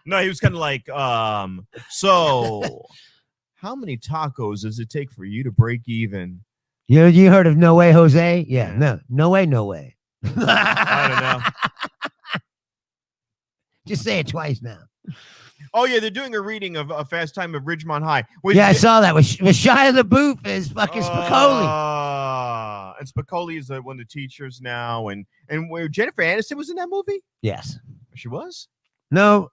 No, he was kind of like, so how many tacos does it take for you to break even? You heard of No Way Jose? Yeah. No way. I don't know. Just say it twice now. Oh, yeah, they're doing a reading of A Fast Time of Ridgemont High. I saw that with Shia LaBeouf as fucking Spicoli. And Spicoli is one of the teachers now. And where Jennifer Aniston was in that movie? Yes. She was? No.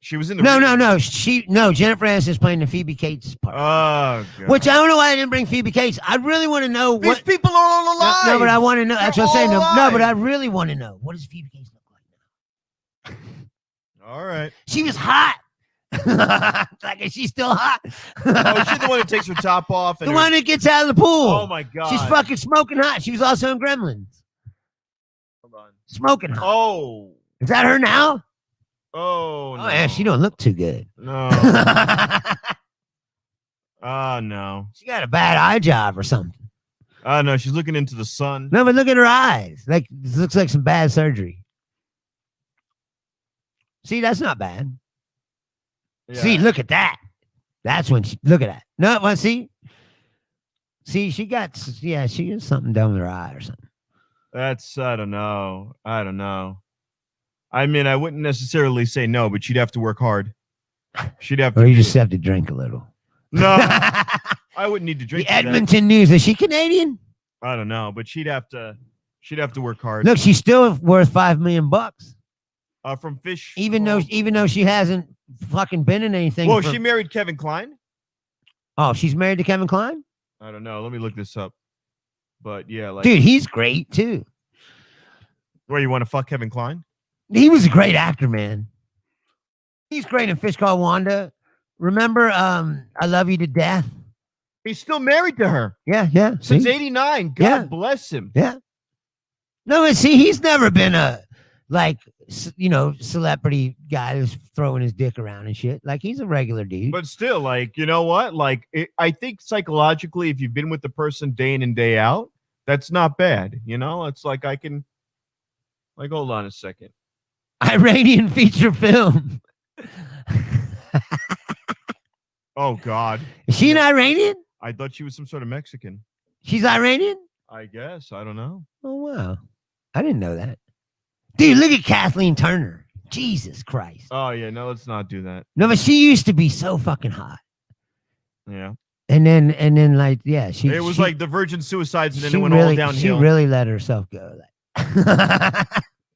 She was in the No. Jennifer Aniston is playing the Phoebe Cates part. Oh, God. Which I don't know why I didn't bring Phoebe Cates. I really want to know These what people are all alive. No, but I want to know. That's what I'm saying. No, alive. but I really want to know. What does Phoebe Cates look like now? All right. She was hot. Like, is she still hot? Oh, she's the one that takes her top off. And the one that gets out of the pool. Oh, my God. She's fucking smoking hot. She was also in Gremlins. Hold on. Smoking hot. Oh. Is that her now? Oh, no. Oh, yeah, she don't look too good. No. Oh, no. She got a bad eye job or something. Oh, no. She's looking into the sun. No, but look at her eyes. Like, this looks like some bad surgery. See, that's not bad. Yeah. See, look at that. That's when look at that. No, well, see, she got something done with her eye or something. That's, I don't know. I mean, I wouldn't necessarily say no, but she'd have to work hard. She'd have to. Or you just have to drink a little. No, I wouldn't need to drink. The Edmonton News, is she Canadian? I don't know, but she'd have to work hard. Look, she's still worth $5 million. From Fish. Even though she hasn't fucking been in anything. Well, she married Kevin Kline. Oh, she's married to Kevin Kline? I don't know. Let me look this up. But yeah, like, dude, he's great too. Where you want to fuck Kevin Kline? He was a great actor, man. He's great in Fish Called Wanda. Remember, I Love You to Death. He's still married to her. Yeah. Since '89. God Yeah. bless him. Yeah. No, but see, he's never been a celebrity guy who's throwing his dick around and shit. Like, he's a regular dude. But still, like, you know what? Like, I think psychologically, if you've been with the person day in and day out, that's not bad. You know, it's like I can, like, hold on a second. Iranian feature film. Oh, God. Is she an Iranian? I thought she was some sort of Mexican. She's Iranian? I guess. I don't know. Oh, wow. I didn't know that. Dude, look at Kathleen Turner. Jesus Christ. Oh, yeah. No, let's not do that. No, but she used to be so fucking hot. Yeah. And then like, yeah, it was like the virgin suicides, and then she it went really, all downhill. She really let herself go.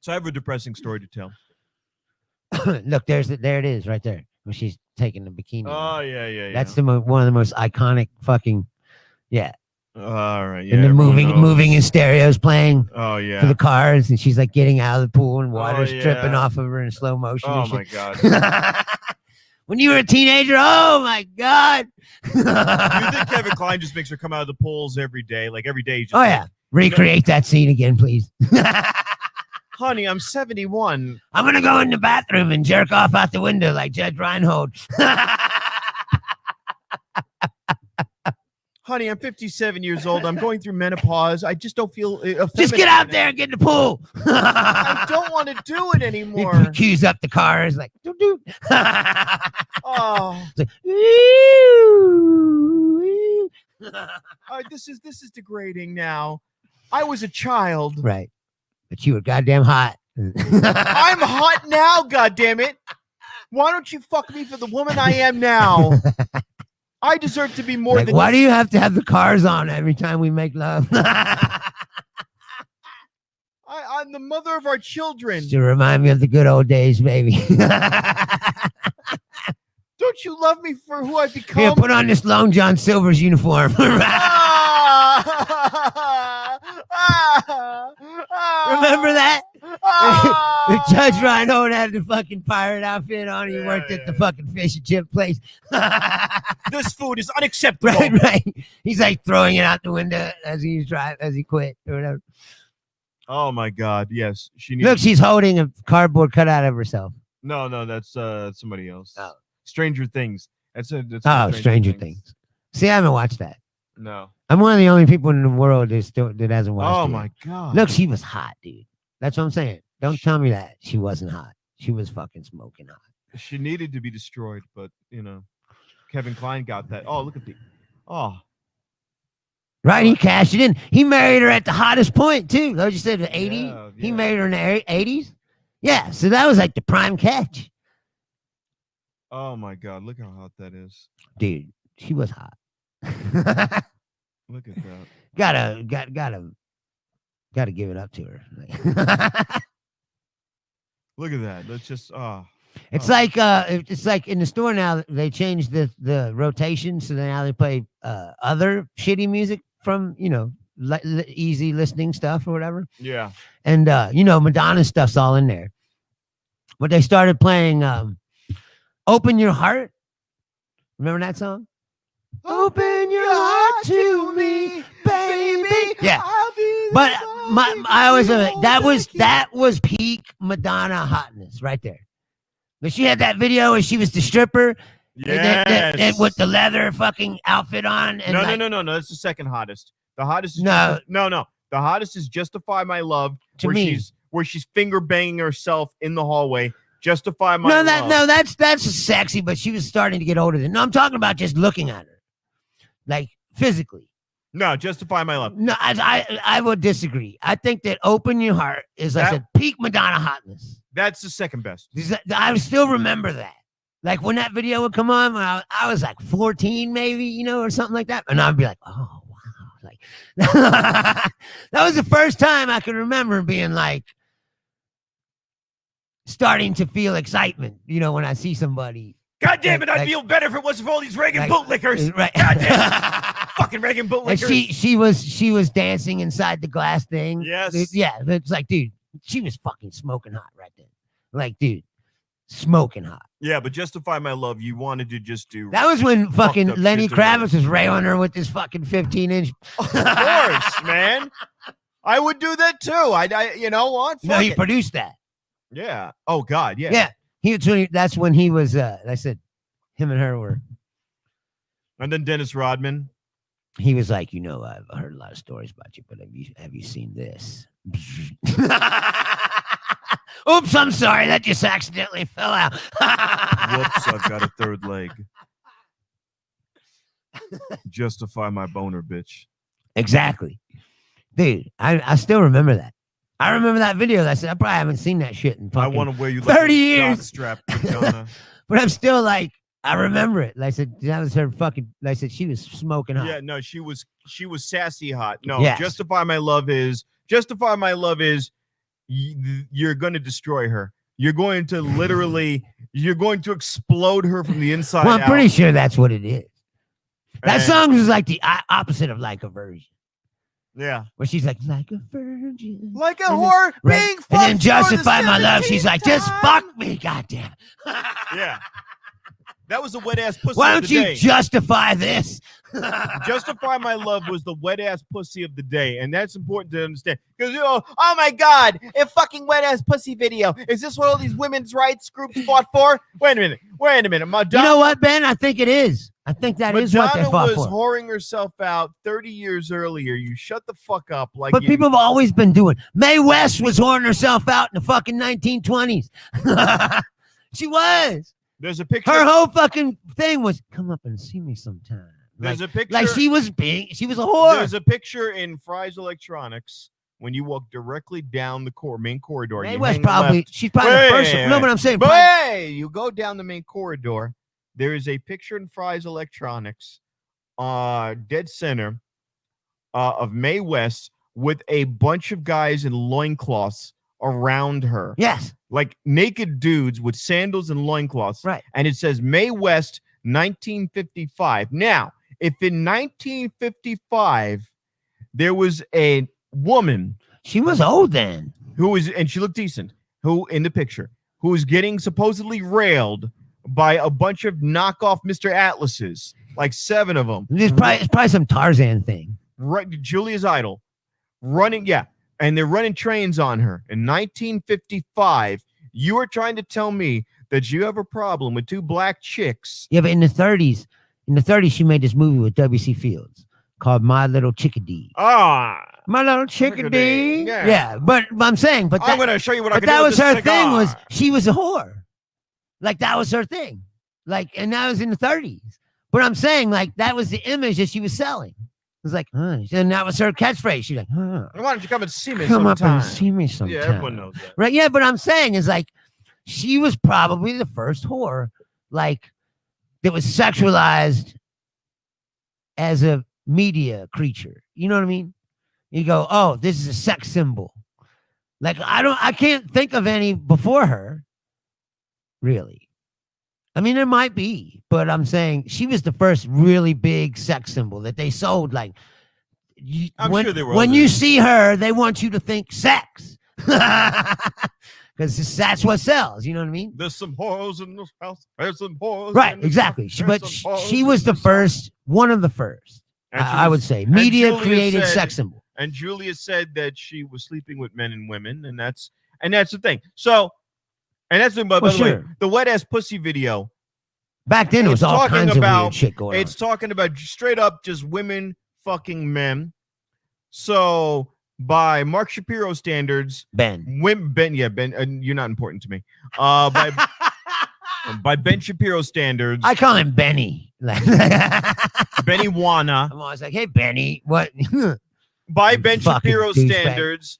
So I have a depressing story to tell. Look, there it is right there when she's taking the bikini. Oh, yeah. That's one of the most iconic fucking, yeah. All right, yeah. And the moving in stereos playing. Oh, yeah. For the cars, and she's like getting out of the pool, and water's yeah. dripping off of her in slow motion. Oh, and my shit. God. When you were a teenager, oh my God. Do you think Kevin Kline just makes her come out of the pools every day? Like, every day? Just Oh, yeah. Recreate that scene again, please. Honey, I'm 71. I'm going to go in the bathroom and jerk off out the window like Judge Reinhold. Honey, I'm 57 years old. I'm going through menopause. I just don't feel Just get out there and get in the pool. I don't want to do it He anymore. cues up the cars like, doo-doo. Oh, It's like, this is degrading now. I was a child. right. But you were goddamn hot. I'm hot now, goddammit. Why don't you fuck me for the woman I am now? I deserve to be more Like, than why do you have to have the cars on every time we make love? I'm the mother of our children. To remind me of the good old days, baby. Don't you love me for who I've Here, become? put on this Long John Silver's uniform. Remember that? Ah. Judge Reinhold had the fucking pirate outfit on. He Yeah, worked at the yeah. fucking fish and chip place. This food is unacceptable. right. He's like throwing it out the window as he quit or whatever. Oh my God! Yes, she needs. Look, she's holding a cardboard cutout of herself. No, that's somebody else. Oh. Stranger Things. That's Stranger Things. See, I haven't watched that. No. I'm one of the only people in the world that hasn't watched it. Oh yet. my God! Look, she was hot, dude. That's what I'm saying. Don't tell me that she wasn't hot. She was fucking smoking hot. She needed to be destroyed, but Kevin Kline got that. Oh, look at the. Oh. Right, he cashed it in. He married her at the hottest point too. Like you said, the 80s. Yeah, He yeah. married her in the 80s. Yeah, so that was like the prime catch, Oh my God! Look how hot that is. dude. She was hot. Look at that. gotta give it up to her. Look at that. Let's just. It's Oh. like in the store now. They changed the rotation, so now they play other shitty music from easy listening stuff or whatever. Yeah. And Madonna stuff's all in there. But they started playing Open Your Heart. Remember that song? Open your heart to me, baby. Yeah. But that was peak Madonna hotness right there. But she had that video where she was the stripper Yes. with the leather fucking outfit on. And No. That's the second hottest. The hottest is No. no. The hottest is Justify My Love, To where me. she's finger banging herself in the hallway. Justify My Love. That's sexy, but she was starting to get older than. No, I'm talking about just looking at her, like physically. No, Justify My Love. No, I would disagree. I think that Open Your Heart is like a peak Madonna hotness. That's the second best. I still remember that. Like when that video would come on, when I was like 14, maybe, or something like that. And I'd be like, oh, wow. Like that was the first time I could remember being like starting to feel excitement, when I see somebody. God damn it, I'd Like- feel better if it wasn't for all these Reagan like- bootlickers. Right. God damn it. Fucking Reagan And bootlickers. she was dancing inside the glass thing. Yes. Yeah. It's like, dude, she was fucking smoking hot right then. Like, dude, smoking hot. Yeah, but Justify My Love, you wanted to just do. That was when fucking up Lenny shit to Kravitz was railing her with this fucking 15-inch. Of course, man. I would do that too. I you know what? No, Fuck he it. produced that. Yeah. Oh God. Yeah. Yeah. That's when he was. I said, him and her were. And then Dennis Rodman. He was like, I've heard a lot of stories about you, but have you seen this? Oops, I'm sorry. That just accidentally fell out. Whoops, I've got a third leg. Justify My Boner, bitch. Exactly. Dude, I still remember that. I remember that video. I said, I probably haven't seen that shit in I fucking want to wear you 30 a years. jockstrap, Madonna. But I'm still like, I remember it. Like I said, that was her fucking. Like I said, she was smoking hot. Yeah, no, she was sassy hot. No, Yes. Justify My Love is you're going to destroy her. You're going to explode her from the inside Well, I'm out. pretty sure that's what it is. That And- song is like the opposite of Like a Virgin, Yeah. where she's like a virgin. Like a And then- whore Right. being fucked And then for Justify the My Love, she's 17th like, just time. fuck me, goddamn. Yeah. That was the wet ass pussy Why of don't the you day. justify this? Justify My Love was the wet ass pussy of the day, and that's important to understand. Because oh my God, a fucking wet ass pussy video. Is this what all these women's rights groups fought for? Wait a minute. Madonna, You know what, Ben? I think it is. I think that is what they Madonna fought was for. whoring herself out 30 years earlier. You shut the fuck up. Like, But you, people have always been doing. Mae West was whoring herself out in the fucking 1920s. She was. there's a picture. Her whole fucking thing was come up and see me sometime. There's a picture. Like she was a whore. There's a picture in Fry's Electronics when you walk directly down the main corridor. Mae you West hang probably. left. She's probably Wait, the first. No, but I'm saying. But hey, you go down the main corridor. There is a picture in Fry's Electronics, dead center, of Mae West with a bunch of guys in loincloths around her. Yes. Like naked dudes with sandals and loincloths. Right. And it says Mae West 1955. Now, if in 1955 there was a woman She was old then. and she looked decent, who in the picture, who is getting supposedly railed by a bunch of knockoff Mr. Atlases, like 7 of them. It's probably some Tarzan thing. Right, Julia's idol, running, yeah, and they're running trains on her. In 1955, you are trying to tell me that you have a problem with 2 black chicks. Yeah, but in the 30s, she made this movie with W.C. Fields called My Little Chickadee. Ah, My Little Chickadee. Yeah. Yeah, but I'm saying, but I'm going to show you what I but can do that with was this her cigar. thing. Was she was a whore? Like that was her thing. Like, and that was in the 30s. But I'm saying, like, that was the image that she was selling. It was like, and that was her catchphrase. She's like, Why don't you come and see me come sometime? up and see me sometime. Yeah, everyone knows that. Right? Yeah, but I'm saying is like, she was probably the first whore, like, that was sexualized as a media creature. You know what I mean? You go, oh, this is a sex symbol. Like, I can't think of any before her, really. I mean, there might be, but I'm saying she was the first really big sex symbol that they sold. Like, I'm when, sure they were. When you see her, they want you to think sex. Because that's what sells. You know what I mean? There's some whores in this house. There's some whores. Right, exactly. She was the first, one of the first, I would say, media-created sex symbol. And Julia said that she was sleeping with men and women, and that's the thing. So, and that's the by the way, the wet ass pussy video. Back then, it was all kinds of weird shit going on. It's talking about straight up just women fucking men. So, by Mark Shapiro standards, Ben, you're not important to me. By Ben Shapiro standards, I call him Benny. Benny Wanna. I'm always like, hey, Benny, what? By Ben Shapiro standards,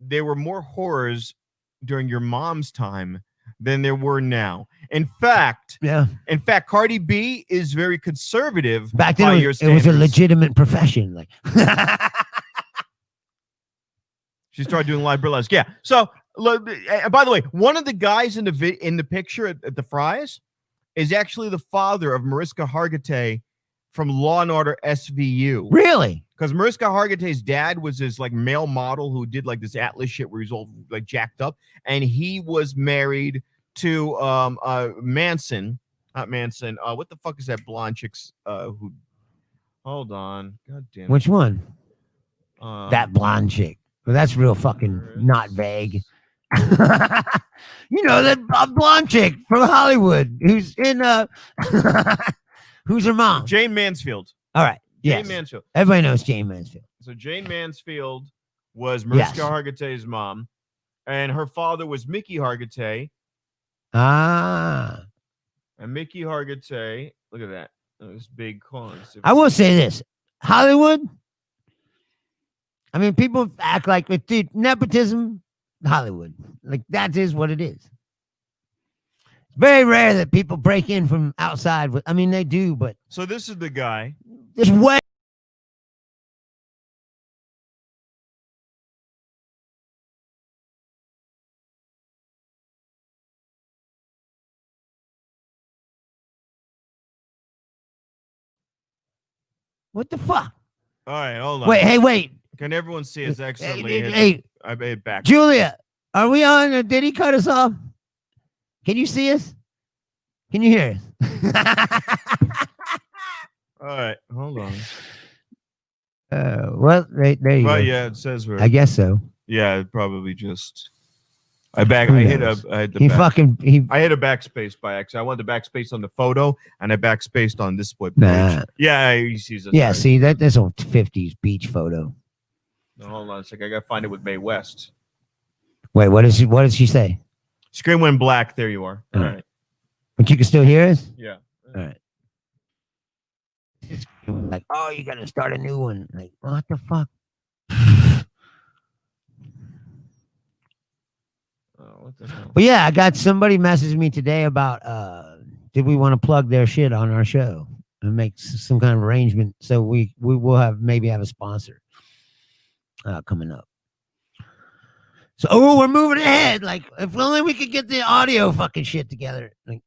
there were more horrors during your mom's time than there were now. In fact, Cardi B is very conservative. Back then, it was a legitimate profession. Like, she started doing live burlesque. Yeah. So, by the way, one of the guys in the picture at the Fry's is actually the father of Mariska Hargitay from Law and Order SVU. Really? Because Mariska Hargitay's dad was this like male model who did like this Atlas shit where he's all like jacked up, and he was married to Manson, not Manson. What the fuck is that blonde chick's who? Hold on, god damn it. Which one? That blonde chick. Well, that's real fucking not vague. You know that blonde chick from Hollywood who's in who's her mom? Jane Mansfield. All right. Jane Mansfield. Everybody knows Jane Mansfield. So Jane Mansfield was Mariska Hargitay's mom, and her father was Mickey Hargitay. Ah. And Mickey Hargitay, look at that. Those big cons. I will say this. Hollywood, I mean, people act like with nepotism, Hollywood. Like, that is what it is. It's very rare that people break in from outside. I mean, they do, but. So this is the guy. There's way. What the fuck? All right, hold on. Wait. Can everyone see us excellently? Hey, I made it back. Julia, are we on? Did he cut us off? Can you see us? Can you hear us? All right, hold on. Well, there you go. Yeah, it says we're. I guess so. Yeah, it probably just. I hit a backspace by accident. I wanted the backspace on the photo, and I backspaced on this split page. Nah. Yeah, he sees it. Yeah, see that's a 50s beach photo. No, hold on a second. I gotta find it with Mae West. Wait, what did she say? Screen went black. There you are. All right. But you can still hear us? Yeah. All right. Like, oh, you gotta start a new one. Like, what the fuck? What the hell? But yeah, I got somebody messaged me today about did we want to plug their shit on our show and make some kind of arrangement so we will maybe have a sponsor coming up. So we're moving ahead. Like, if only we could get the audio fucking shit together. Like,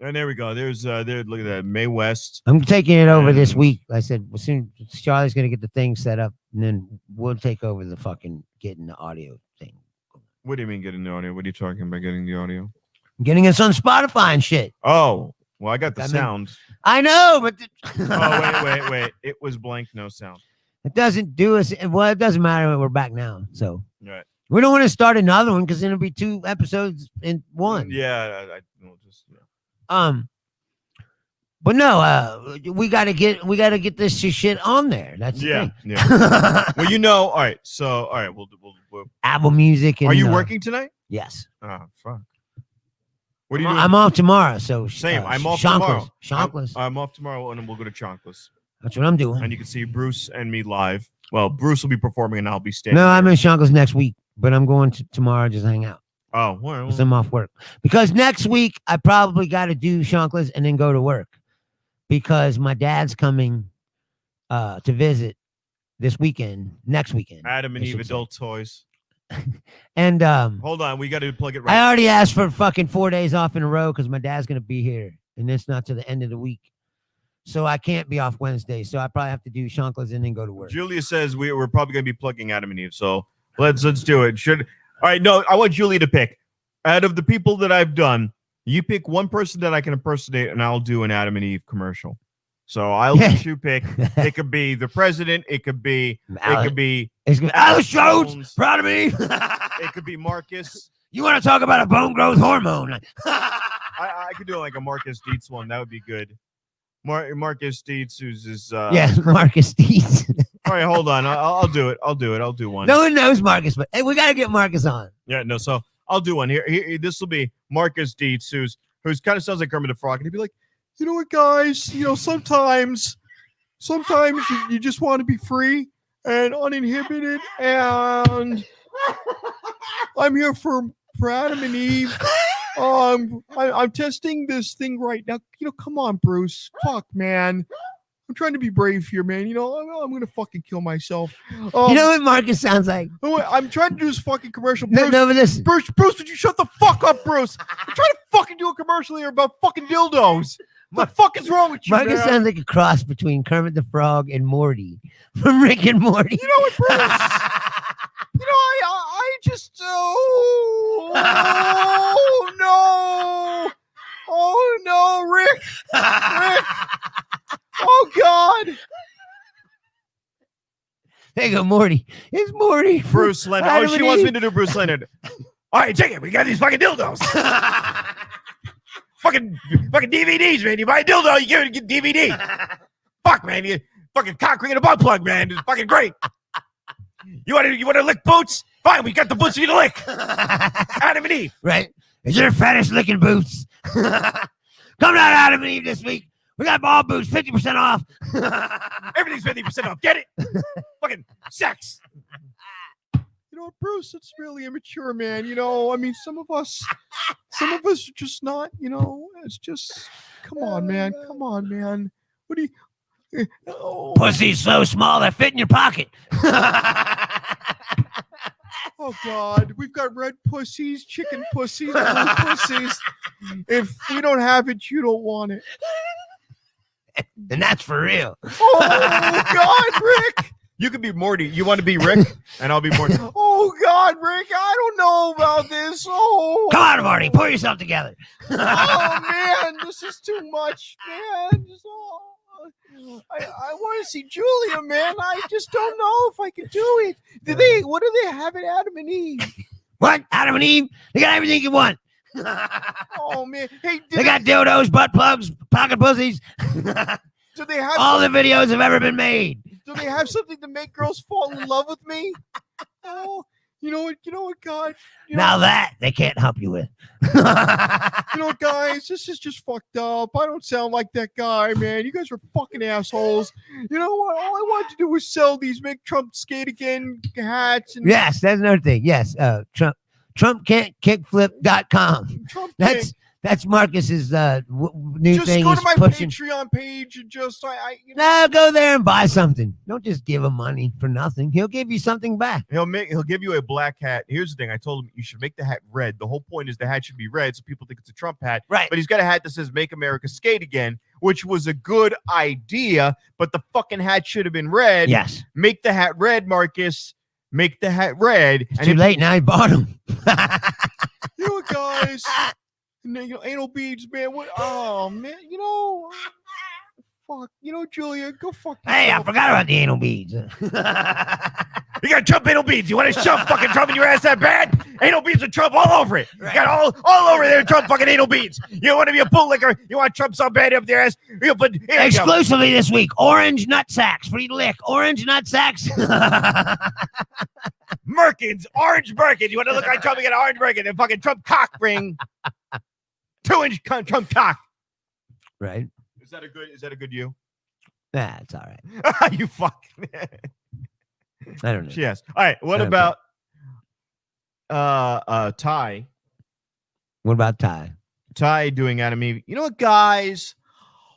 And there we go. There's there. Look at that, Mae West. I'm taking it over this And- week. I said, well, soon Charlie's gonna get the thing set up, and then we'll take over the fucking getting the audio thing. What do you mean getting the audio? What are you talking about getting the audio? Getting us on Spotify and shit. Oh, well, I got the I mean- sound. I know, but Oh, wait. It was blank, no sound. it doesn't do us. Well, it doesn't matter. We're back now, so Right. we don't want to start another one because then it'll be 2 episodes in one. Yeah, I will just. But no, we gotta get this shit on there. That's the Yeah, thing. yeah. Well, all right. So, all right, we'll Apple Music. And, Are you working tonight? Yes. Oh, fuck. What are you I'm, doing? I'm off tomorrow, so Same. I'm off Shonkless. tomorrow. Shonkless. I'm off tomorrow, and then we'll go to Chonkless. That's what I'm doing. And you can see Bruce and me live. Well, Bruce will be performing, and I'll be staying. No, I'm in Shonkless next week, but I'm going to tomorrow just hang out. Oh, well. Because I'm off work. Because next week I probably got to do Shonkless and then go to work because my dad's coming to visit this weekend, next weekend. Adam and I Eve should say. Adult Toys. And Hold on, we got to plug it I right. already asked for fucking 4 days off in a row because my dad's gonna be here, and it's not to the end of the week, so I can't be off Wednesday. So I probably have to do Shonkless and then go to work. Julia says we're probably going to be plugging Adam and Eve, so let's do it. All right, no, I want Julia to pick. Out of the people that I've done, you pick one person that I can impersonate, and I'll do an Adam and Eve commercial. So I'll let you pick. It could be the president. It could be. It could be. It's gonna be Alex Jones. Jones. Proud of me. It could be Marcus. You want to talk about a bone growth hormone? I could do like a Marcus Dietz one. That would be good. Marcus Dietz, who's his. Yeah, Marcus Dietz. All right, hold on. I'll do it. I'll do one. No one knows Marcus, but hey, we gotta get Marcus on. Yeah, no. So I'll do one here. This will be Marcus Dietz, who's kind of sounds like Kermit the Frog, and he'd be like, you know what, guys? Sometimes you just want to be free and uninhibited, and I'm here for Adam and Eve. I'm testing this thing right now. Come on, Bruce. Fuck, man. I'm trying to be brave here, man. I'm gonna fucking kill myself. You know what Marcus sounds like? I'm trying to do this fucking commercial. No, but listen. Bruce, would you shut the fuck up, Bruce? I'm trying to fucking do a commercial here about fucking dildos. What the fuck is wrong with you, Marcus man? sounds like a cross between Kermit the Frog and Morty from Rick and Morty. You know what, Bruce? I just oh no, Rick, oh God. There you go, Morty. It's Morty. Bruce Leonard. Adam She and wants Eve. me to do Bruce Leonard. All right, check it. We got these fucking dildos. fucking DVDs, man. You buy a dildo, you get DVD. Fuck, man. You fucking cock ring and a butt plug, man. It's fucking great. You want to lick boots? Fine, we got the boots for you to lick. Adam and Eve. Right? Is your fetish licking boots? Come down, Adam and Eve, this week. We got ball boots, 50% off. Everything's 50% off. Get it? Fucking sex. Bruce, it's really immature, man. I mean, some of us are just not, it's just, come on, man. What do you, oh, Pussy's so small they fit in your pocket. oh God, we've got red pussies, chicken pussies, blue pussies. If we don't have it, you don't want it. And that's for real. Oh God, Rick. You could be Morty. You want to be Rick, and I'll be Morty. Oh God, Rick, I don't know about this. Oh, Come on, Morty, pull yourself together. oh man, this is too much, man. I want to see Julia, man. I just don't know if I can do it. What do they have at Adam and Eve? What? Adam and Eve? They got everything you want. Oh man, hey, They got dildos, butt plugs, pocket pussies. do they have All the videos have ever been made. Do they have something to make girls fall in love with me? Oh, you know what, God? Now that they can't help you with. Guys, this is just fucked up. I don't sound like that guy, man. You guys are fucking assholes. You know what? All I wanted to do was sell these Make Trump Skate Again hats. And Yes, that's another thing. Yes, Trump can't kickflip.com. Trump That's That's Marcus's new Just thing. go He's to my pushing. Patreon page and just you know. No, go there and buy something. Don't just give him money for nothing. He'll give you something back. He'll give you a black hat. Here's the thing. I told him you should make the hat red. The whole point is the hat should be red so people think it's a Trump hat. Right. But he's got a hat that says "Make America Skate Again," which was a good idea. But the fucking hat should have been red. Yes. Make the hat red, Marcus. Make the hat red. It's too late now. He bought him. You know, guys. Anal beads, man. What? Oh man. You know. Fuck. You know, Julia. Go fuck. Hey, I forgot about the anal beads. You got Trump anal beads. You want to shove fucking Trump in your ass that bad? Anal beads with Trump all over it. You got all over there Trump fucking anal beads. You want to be a bootlicker? You want Trump so bad up your ass? You put Exclusively this week, orange nut sacks. Free to lick. Orange nut sacks. Merkins, orange Merkins. You want to look like Trump? You got an orange Merkin and fucking Trump cock ring. 2-inch Trump cock. Right. Is that a good you? Nah, it's all right. You fuck. I don't know. Yes. All right. What about Ty? What about Ty? Ty doing anime. You know what, guys?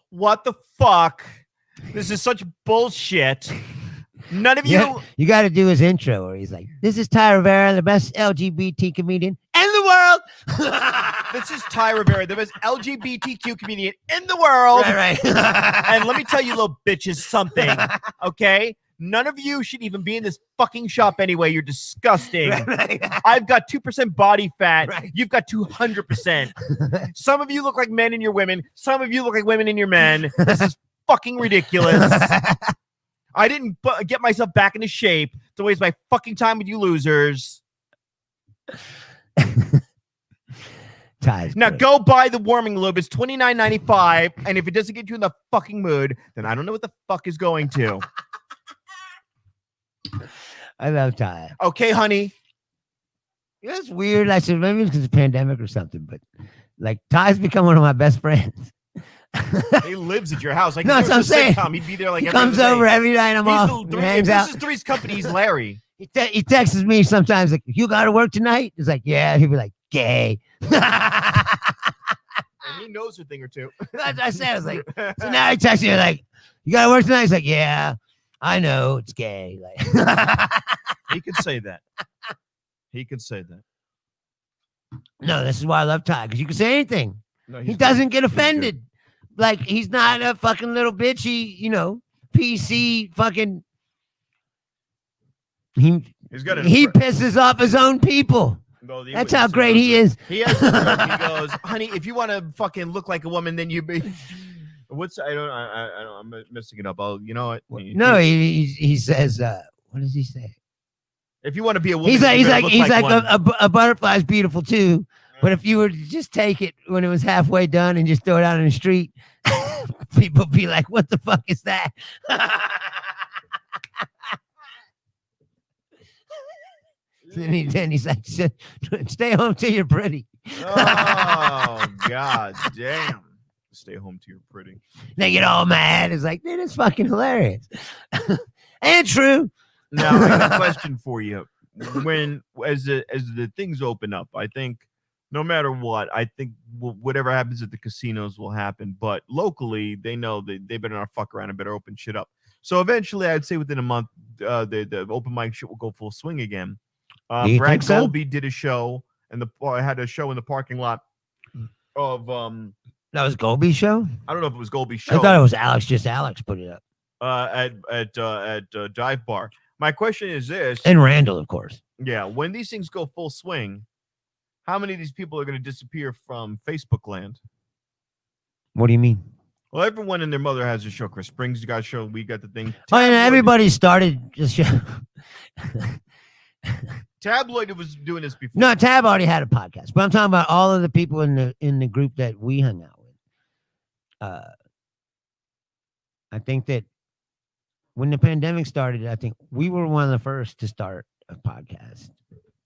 What the fuck? This is such bullshit. None of you. Yeah, you got to do his intro where he's like, "This is Ty Rivera, the best LGBT comedian in the world." This is Ty Rivera, the best LGBTQ comedian in the world. Right. And let me tell you, little bitches, something. Okay? None of you should even be in this fucking shop anyway. You're disgusting. Right. I've got 2% body fat. Right. You've got 200%. Some of you look like men in your women. Some of you look like women in your men. This is fucking ridiculous. I didn't get myself back into shape to waste my fucking time with you losers. Now go buy the warming lube. It's $29.95. And if it doesn't get you in the fucking mood, then I don't know what the fuck is going to. I love Ty. Okay, honey. It's weird. I said maybe it's because of the pandemic or something, but like Ty's become one of my best friends. He lives at your house. Like, no, that's what I'm saying. He'd be there like he every comes other over day. every night. I'm off. If Hangs this out. is Three's Company, he's Larry. He texts me sometimes like, "You got to work tonight?" He's like, "Yeah." He'd be like, "Gay." And he knows a thing or two. That's what I said. I was like, so now he texts me like, "You got to work tonight?" He's like, "Yeah, I know it's gay." Like, he could say that. He could say that. No, this is why I love Ty, because you can say anything. No, he doesn't get offended. Like, he's not a fucking little bitch. He, PC fucking. He pisses off his own people. No, that's how great he is. He has. He goes, "Honey, if you want to fucking look like a woman, then you be." What's I don't. I'm messing it up. You know what? No, he says. What does he say? If you want to be a woman, he's like a butterfly's beautiful too. But if you were to just take it when it was halfway done and just throw it out in the street, people be like, "What the fuck is that?" Then he's like, "Stay home till you're pretty." Oh God damn! Stay home till you're pretty. They get all mad. It's like, dude, it's fucking hilarious and true. Now, I have a question for you. As the things open up, I think no matter what, I think whatever happens at the casinos will happen. But locally, they know they better not fuck around and better open shit up. So eventually, I'd say within a month, the open mic shit will go full swing again. Brad Golby did a show, and had a show in the parking lot of That was Golby's show? I don't know if it was Golby's show. I thought it was Alex. Just Alex put it up. At Dive Bar. My question is this. And Randall, of course. Yeah. When these things go full swing, how many of these people are going to disappear from Facebook land? What do you mean? Well, everyone and their mother has a show. Chris Springs got a show. We got the thing. Oh, and everybody started the show. Tabloid was doing this before. No, Tab already had a podcast, but I'm talking about all of the people in the group that we hung out with. I think that when the pandemic started, I think we were one of the first to start a podcast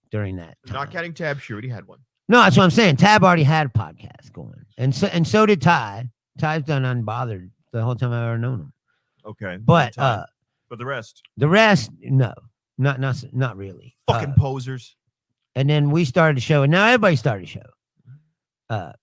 during that time. Not counting Tab, she already had one. No, that's what I'm saying. Tab already had a podcast going, and so did Ty. Ty's done Unbothered the whole time I've ever known him. Okay, but the rest, no, not really. Fucking posers. And then we started a show, and now everybody started a show.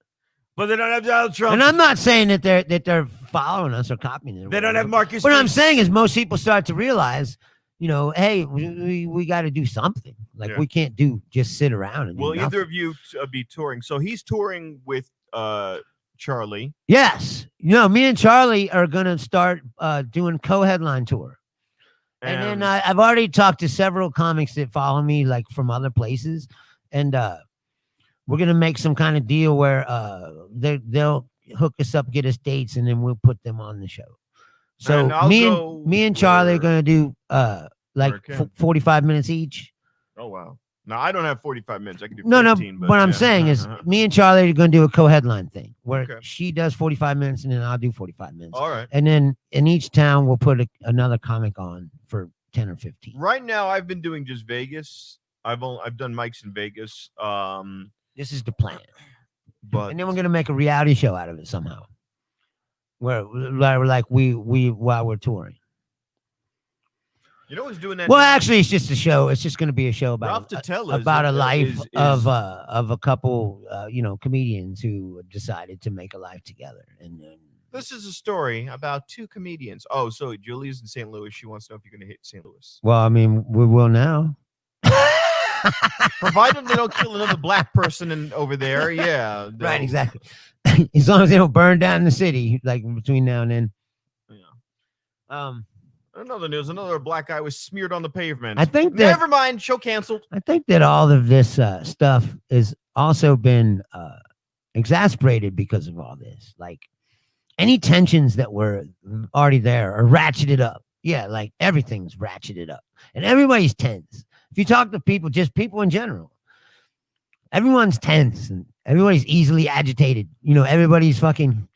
But they don't have Donald Trump. And I'm not saying that they're following us or copying it. They don't have Marcus. What I'm saying is most people start to realize, hey, we got to do something. Like we can't just sit around and. Will do either nothing. of you be touring? So he's touring with Charlie. Yes, me and Charlie are gonna start doing co-headline tour. And then I've already talked to several comics that follow me, like from other places, and we're gonna make some kind of deal where they'll hook us up, get us dates, and then we'll put them on the show. So me and Charlie are gonna do 45 minutes each. Oh wow! No, I don't have 45 minutes. I can do 15, but what I'm saying is me and Charlie are gonna do a co-headline thing where she does 45 minutes and then I'll do 45 minutes. All right. And then in each town we'll put another comic on for 10 or 15. Right now, I've been doing just Vegas. I've done mics in Vegas. This is the plan. And then we're gonna make a reality show out of it somehow. Where like we while we're touring. You know who's doing that? Well, actually, it's just a show. It's just going to be a show about a life of a couple, comedians who decided to make a life together. And this is a story about two comedians. Oh, so Julie's in St. Louis. She wants to know if you're going to hit St. Louis. Well, I mean, we will now. Provided they don't kill another black person over there. Yeah. Right, exactly. As long as they don't burn down the city, like between now and then. Yeah. Another news, another black guy was smeared on the pavement. I think never mind, show canceled. I think that all of this stuff has also been exasperated because of all this. Like any tensions that were already there are ratcheted up. Yeah, like everything's ratcheted up. And everybody's tense. If you talk to people, just people in general, everyone's tense and everybody's easily agitated. Everybody's fucking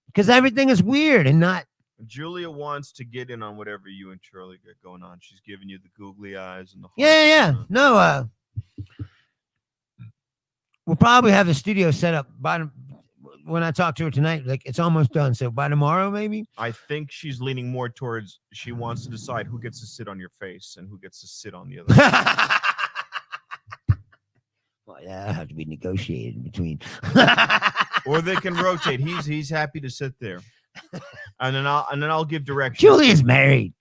because everything is weird and not. Julia wants to get in on whatever you and Charlie got going on. She's giving you the googly eyes and the yeah. No, we'll probably have the studio set up when I talk to her tonight. Like it's almost done, so by tomorrow maybe. I think she's leaning more towards she wants to decide who gets to sit on your face and who gets to sit on the other. Well, yeah, that'll have to be negotiated between. Or they can rotate. He's happy to sit there. And then I'll give directions. Julia's married.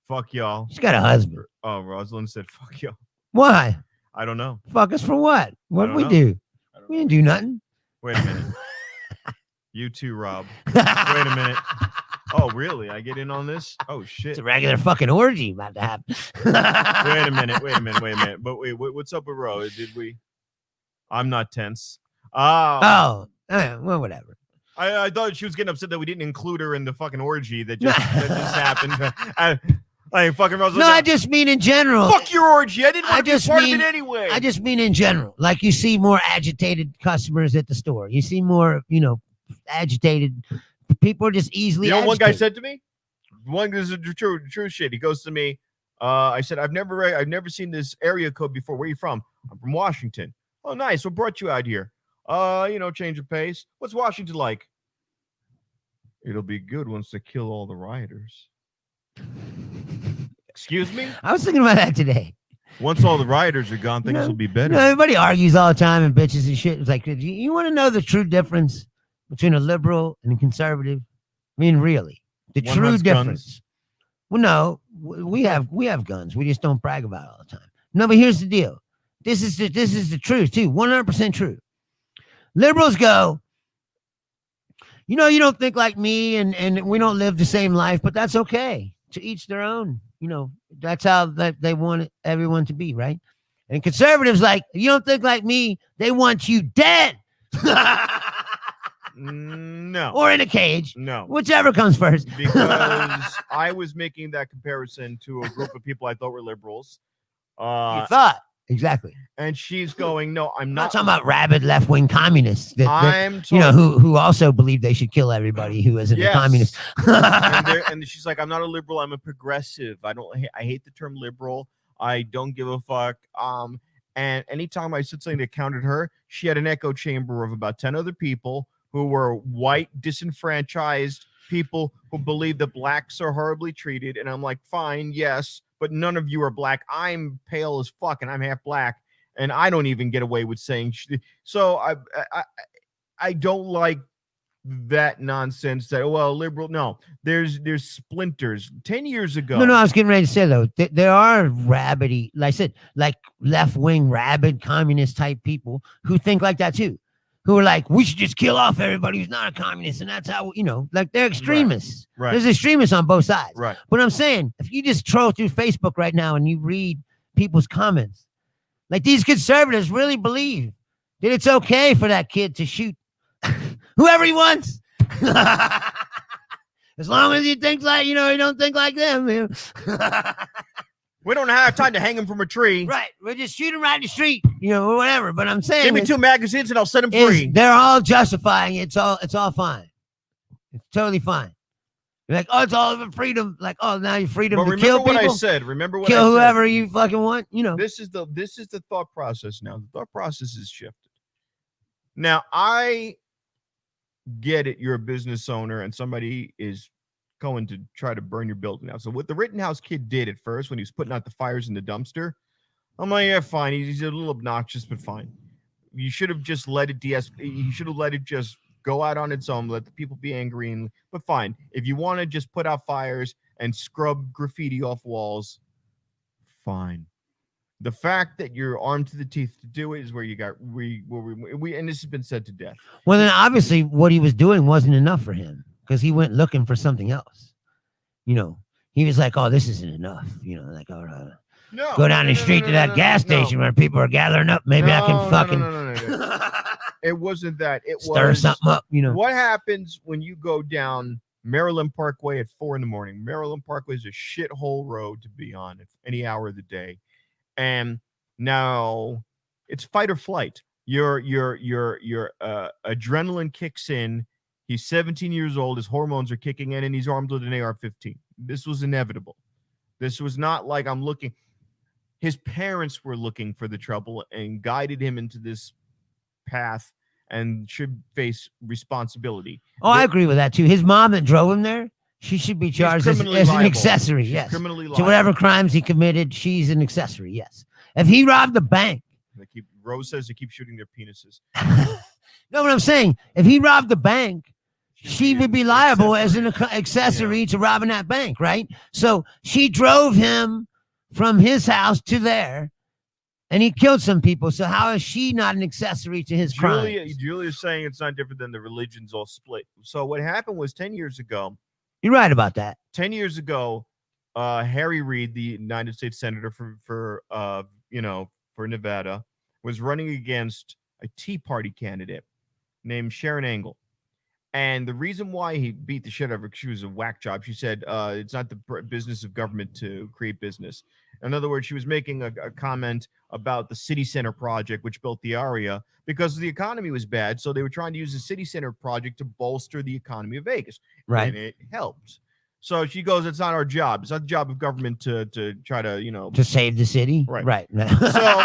Fuck y'all. She's got a husband. Oh, Rosalind said fuck y'all. Why? I don't know. Fuck us for what? What did we do? We didn't do nothing. Wait a minute. You too, Rob. Wait a minute. Oh, really? I get in on this? Oh shit. It's a regular fucking orgy about to happen. Wait a minute. But wait, what's up with Ro? Did we? I'm not tense. Well, whatever. I thought she was getting upset that we didn't include her in the fucking orgy that just happened. I fucking Rosalind. No, I just mean in general. Fuck your orgy. I didn't want to be part of it anyway. I just mean in general. Like you see more agitated customers at the store. You see more, agitated people are just easily. One guy said to me, this is true shit. He goes to me, I said, I've never seen this area code before. Where are you from? I'm from Washington. Oh, nice. What brought you out here? Change of pace. What's Washington like? It'll be good once they kill all the rioters. Excuse me? I was thinking about that today. Once all the rioters are gone, things will be better. Everybody argues all the time and bitches and shit. It's like, you want to know the true difference between a liberal and a conservative? I mean, really, the true difference. Guns. Well, no, we have guns. We just don't brag about it all the time. No, but here's the deal. This is the truth too. 100% true. Liberals go, you don't think like me and we don't live the same life, but that's okay. To each their own. That's how they want everyone to be, right? And conservatives like, you don't think like me, they want you dead. No. Or in a cage. No. Whichever comes first. Because I was making that comparison to a group of people I thought were liberals. You thought. Exactly. And she's going, no, I'm not talking about rabid left-wing communists that who who also believe they should kill everybody who isn't a communist. and she's like, I'm not a liberal, I'm a progressive. I hate the term liberal. I don't give a fuck. And anytime I said something that countered her, she had an echo chamber of about 10 other people who were white, disenfranchised people who believe that blacks are horribly treated. And I'm like, fine, yes, but none of you are black. I'm pale as fuck and I'm half black. And I don't even get away with saying so. I don't like that nonsense that liberal. No, there's splinters. 10 years ago. No, I was getting ready to say though, there are rabbity, like I said, like left wing, rabid, communist type people who think like that too, who are like, we should just kill off everybody who's not a communist, and that's how like they're extremists. Right. There's extremists on both sides. Right. But I'm saying, if you just troll through Facebook right now and you read people's comments, like these conservatives really believe that it's okay for that kid to shoot whoever he wants. As long as he thinks like, he don't think like them. We don't have time to hang him from a tree. Right. We'll just shoot him right in the street, or whatever. But I'm saying, Give me 2 magazines and I'll set him free. They're all justifying it. It's all fine. It's totally fine. You're like, oh, it's all about freedom. Like, oh, now you're freedom to kill people. Remember what I said. Remember what I kill said. whoever you fucking want. This is the thought process now. The thought process has shifted. Now I get it. You're a business owner and somebody is going to try to burn your building out. So what the Rittenhouse kid did at first when he was putting out the fires in the dumpster, I'm like, yeah, fine. He's a little obnoxious, but fine. You should have just let it you should have let it just go out on its own, let the people be angry, but fine. If you want to just put out fires and scrub graffiti off walls, fine. The fact that you're armed to the teeth to do it is where you got we and this has been said to death. Well, then obviously what he was doing wasn't enough for him because he went looking for something else. He was like, "Oh, this isn't enough." Like, "All right, go down the street to that gas station where people are gathering up. Maybe I can fucking." No. It wasn't that. It stir was something up. What happens when you go down Maryland Parkway at 4 a.m? Maryland Parkway is a shithole road to be on at any hour of the day. And now it's fight or flight. Your adrenaline kicks in. He's 17 years old. His hormones are kicking in, and he's armed with an AR-15. This was inevitable. This was not like I'm looking. His parents were looking for the trouble and guided him into this path and should face responsibility. Oh, I agree with that too. His mom that drove him there, she should be charged as an accessory. Yes, criminally liable to whatever crimes he committed. She's an accessory. Yes. If he robbed the bank, Rose says they keep shooting their penises. No, what I'm saying, if he robbed the bank, she would be liable as an accessory to robbing that bank, right? So she drove him from his house to there, and he killed some people. So how is she not an accessory to his crime? Julia's saying it's not different than the religions all split. So what happened was 10 years ago. You're right about that. 10 years ago, Harry Reid, the United States Senator for Nevada, was running against a Tea Party candidate named Sharon Angle. And the reason why he beat the shit out of her, she was a whack job. She said, it's not the business of government to create business. In other words, she was making a comment about the city center project, which built the area because the economy was bad. So they were trying to use the city center project to bolster the economy of Vegas. Right. And it helped. So she goes, it's not our job. It's not the job of government to try to, to save the city. Right. So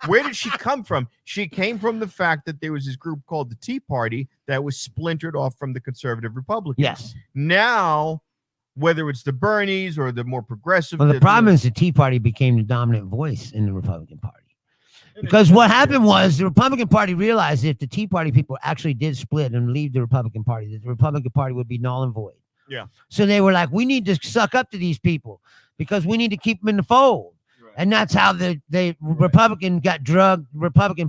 where did she come from? She came from the fact that there was this group called the Tea Party that was splintered off from the conservative Republicans. Yes. Now, whether it's the Bernies or the more progressive. Well, the problem is the Tea Party became the dominant voice in the Republican Party. Because what happened was the Republican Party realized if the Tea Party people actually did split and leave the Republican Party, that the Republican Party would be null and void. Yeah. So they were like, we need to suck up to these people because we need to keep them in the fold. Right. And that's how the Republican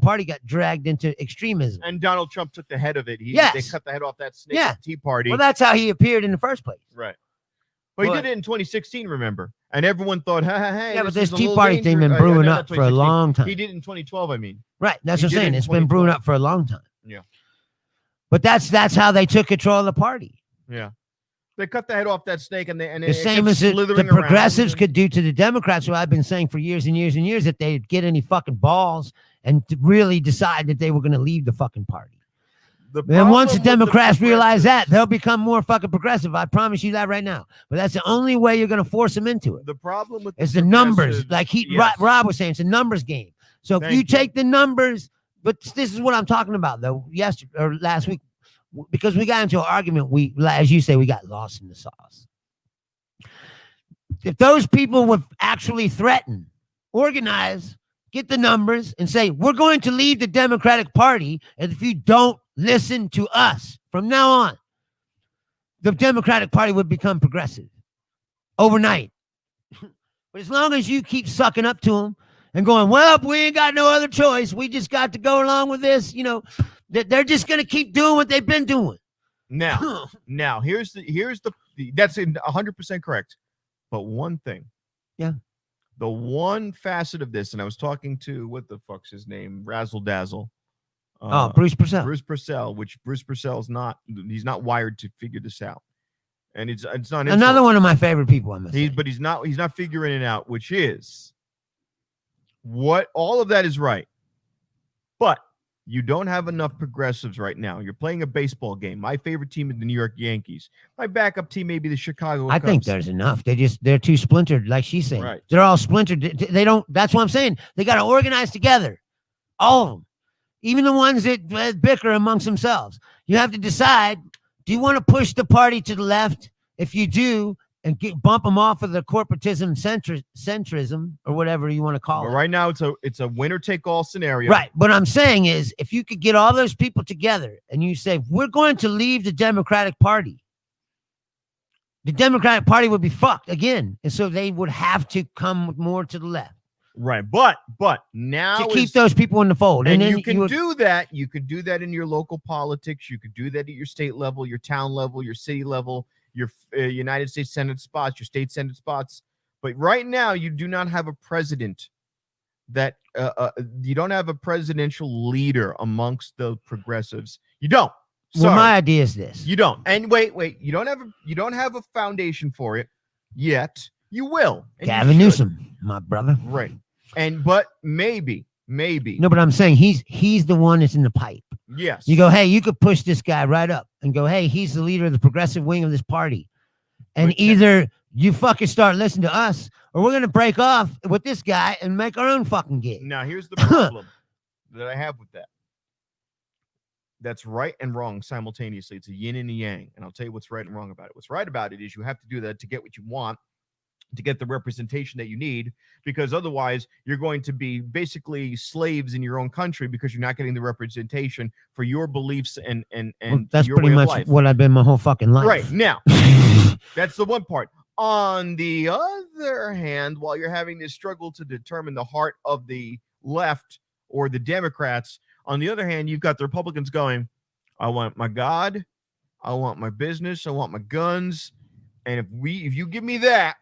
Party got dragged into extremism. And Donald Trump took the head of it. They cut the head off that snake Tea Party. Well, that's how he appeared in the first place. Right. Well, he did it in 2016, remember? And everyone thought, hey. Yeah, but this Tea Party thing been brewing up for a long time. He did it in 2012, I mean. Right. That's what I'm saying. It's been brewing up for a long time. Yeah. But that's how they took control of the party. Yeah. They cut the head off that snake and the same as the progressives could do to the Democrats, who I've been saying for years and years and years, that they'd get any fucking balls and really decide that they were going to leave the fucking party. And once the Democrats realize that, they'll become more fucking progressive. I promise you that right now. But that's the only way you're going to force them into it. The problem with is the numbers. Like Rob was saying, it's a numbers game. So if you take the numbers, but this is what I'm talking about, though, last week. Because we got into an argument, as you say, we got lost in the sauce. If those people would actually threaten, organize, get the numbers, and say, we're going to leave the Democratic Party, and if you don't listen to us from now on, the Democratic Party would become progressive overnight. But as long as you keep sucking up to them and going, well, we ain't got no other choice, we just got to go along with this, they're just going to keep doing what they've been doing. Now, here's the that's 100% correct. But one thing. Yeah. The one facet of this, and I was talking to, what the fuck's his name? Razzle Dazzle. Bruce Purcell. Bruce Purcell, which Bruce Purcell's he's not wired to figure this out. And it's not another one of my favorite people. But he's not figuring it out, which is what all of that is right. But you don't have enough progressives right now. You're playing a baseball game. My favorite team is the New York Yankees. My backup team may be the Chicago Cubs. I think there's enough. They're too splintered, like she's saying. Right. They're all splintered. They don't. That's what I'm saying. They got to organize together, all of them, even the ones that bicker amongst themselves. You have to decide: do you want to push the party to the left? If you do, and bump them off of the corporatism centrism or whatever you want to call it. Right now, it's a winner take all scenario. Right. What I'm saying is, if you could get all those people together and you say, we're going to leave the Democratic Party, the Democratic Party would be fucked again. And so they would have to come more to the left. Right. But now to keep those people in the fold. And you can do that. You could do that in your local politics. You could do that at your state level, your town level, your city level, your United States Senate spots, your state Senate spots. But right now, you do not have a president that you don't have a presidential leader amongst the progressives. You don't. Well, my idea is this. You don't. And wait. You don't have a foundation for it yet. You will. Gavin Newsom, my brother. Right. But maybe. No, but I'm saying he's the one that's in the pipe. Yes. You go, hey, you could push this guy right up and go, hey, he's the leader of the progressive wing of this party. And either you fucking start listening to us or we're going to break off with this guy and make our own fucking gig. Now, here's the problem that I have with that. That's right and wrong simultaneously. It's a yin and a yang. And I'll tell you what's right and wrong about it. What's right about it is you have to do that to get what you want, to get the representation that you need, because otherwise you're going to be basically slaves in your own country because you're not getting the representation for your beliefs and that's your pretty way of much life. what I've been my whole fucking life. Right. Now, that's the one part. On the other hand, while you're having this struggle to determine the heart of the left or the Democrats, on the other hand, you've got the Republicans going, I want my God, I want my business, I want my guns. And if you give me that,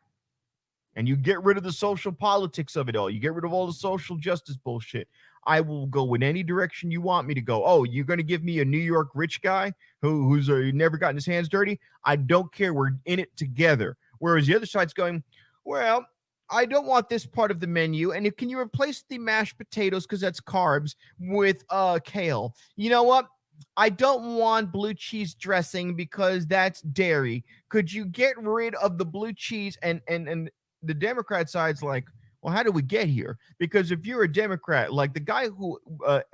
and you get rid of the social politics of it all, you get rid of all the social justice bullshit, I will go in any direction you want me to go. Oh, you're going to give me a New York rich guy who's never gotten his hands dirty? I don't care. We're in it together. Whereas the other side's going, well, I don't want this part of the menu. And can you replace the mashed potatoes, because that's carbs, with kale? You know what? I don't want blue cheese dressing because that's dairy. Could you get rid of the blue cheese? And the Democrat side's like, well, how do we get here? Because if you're a Democrat, like the guy who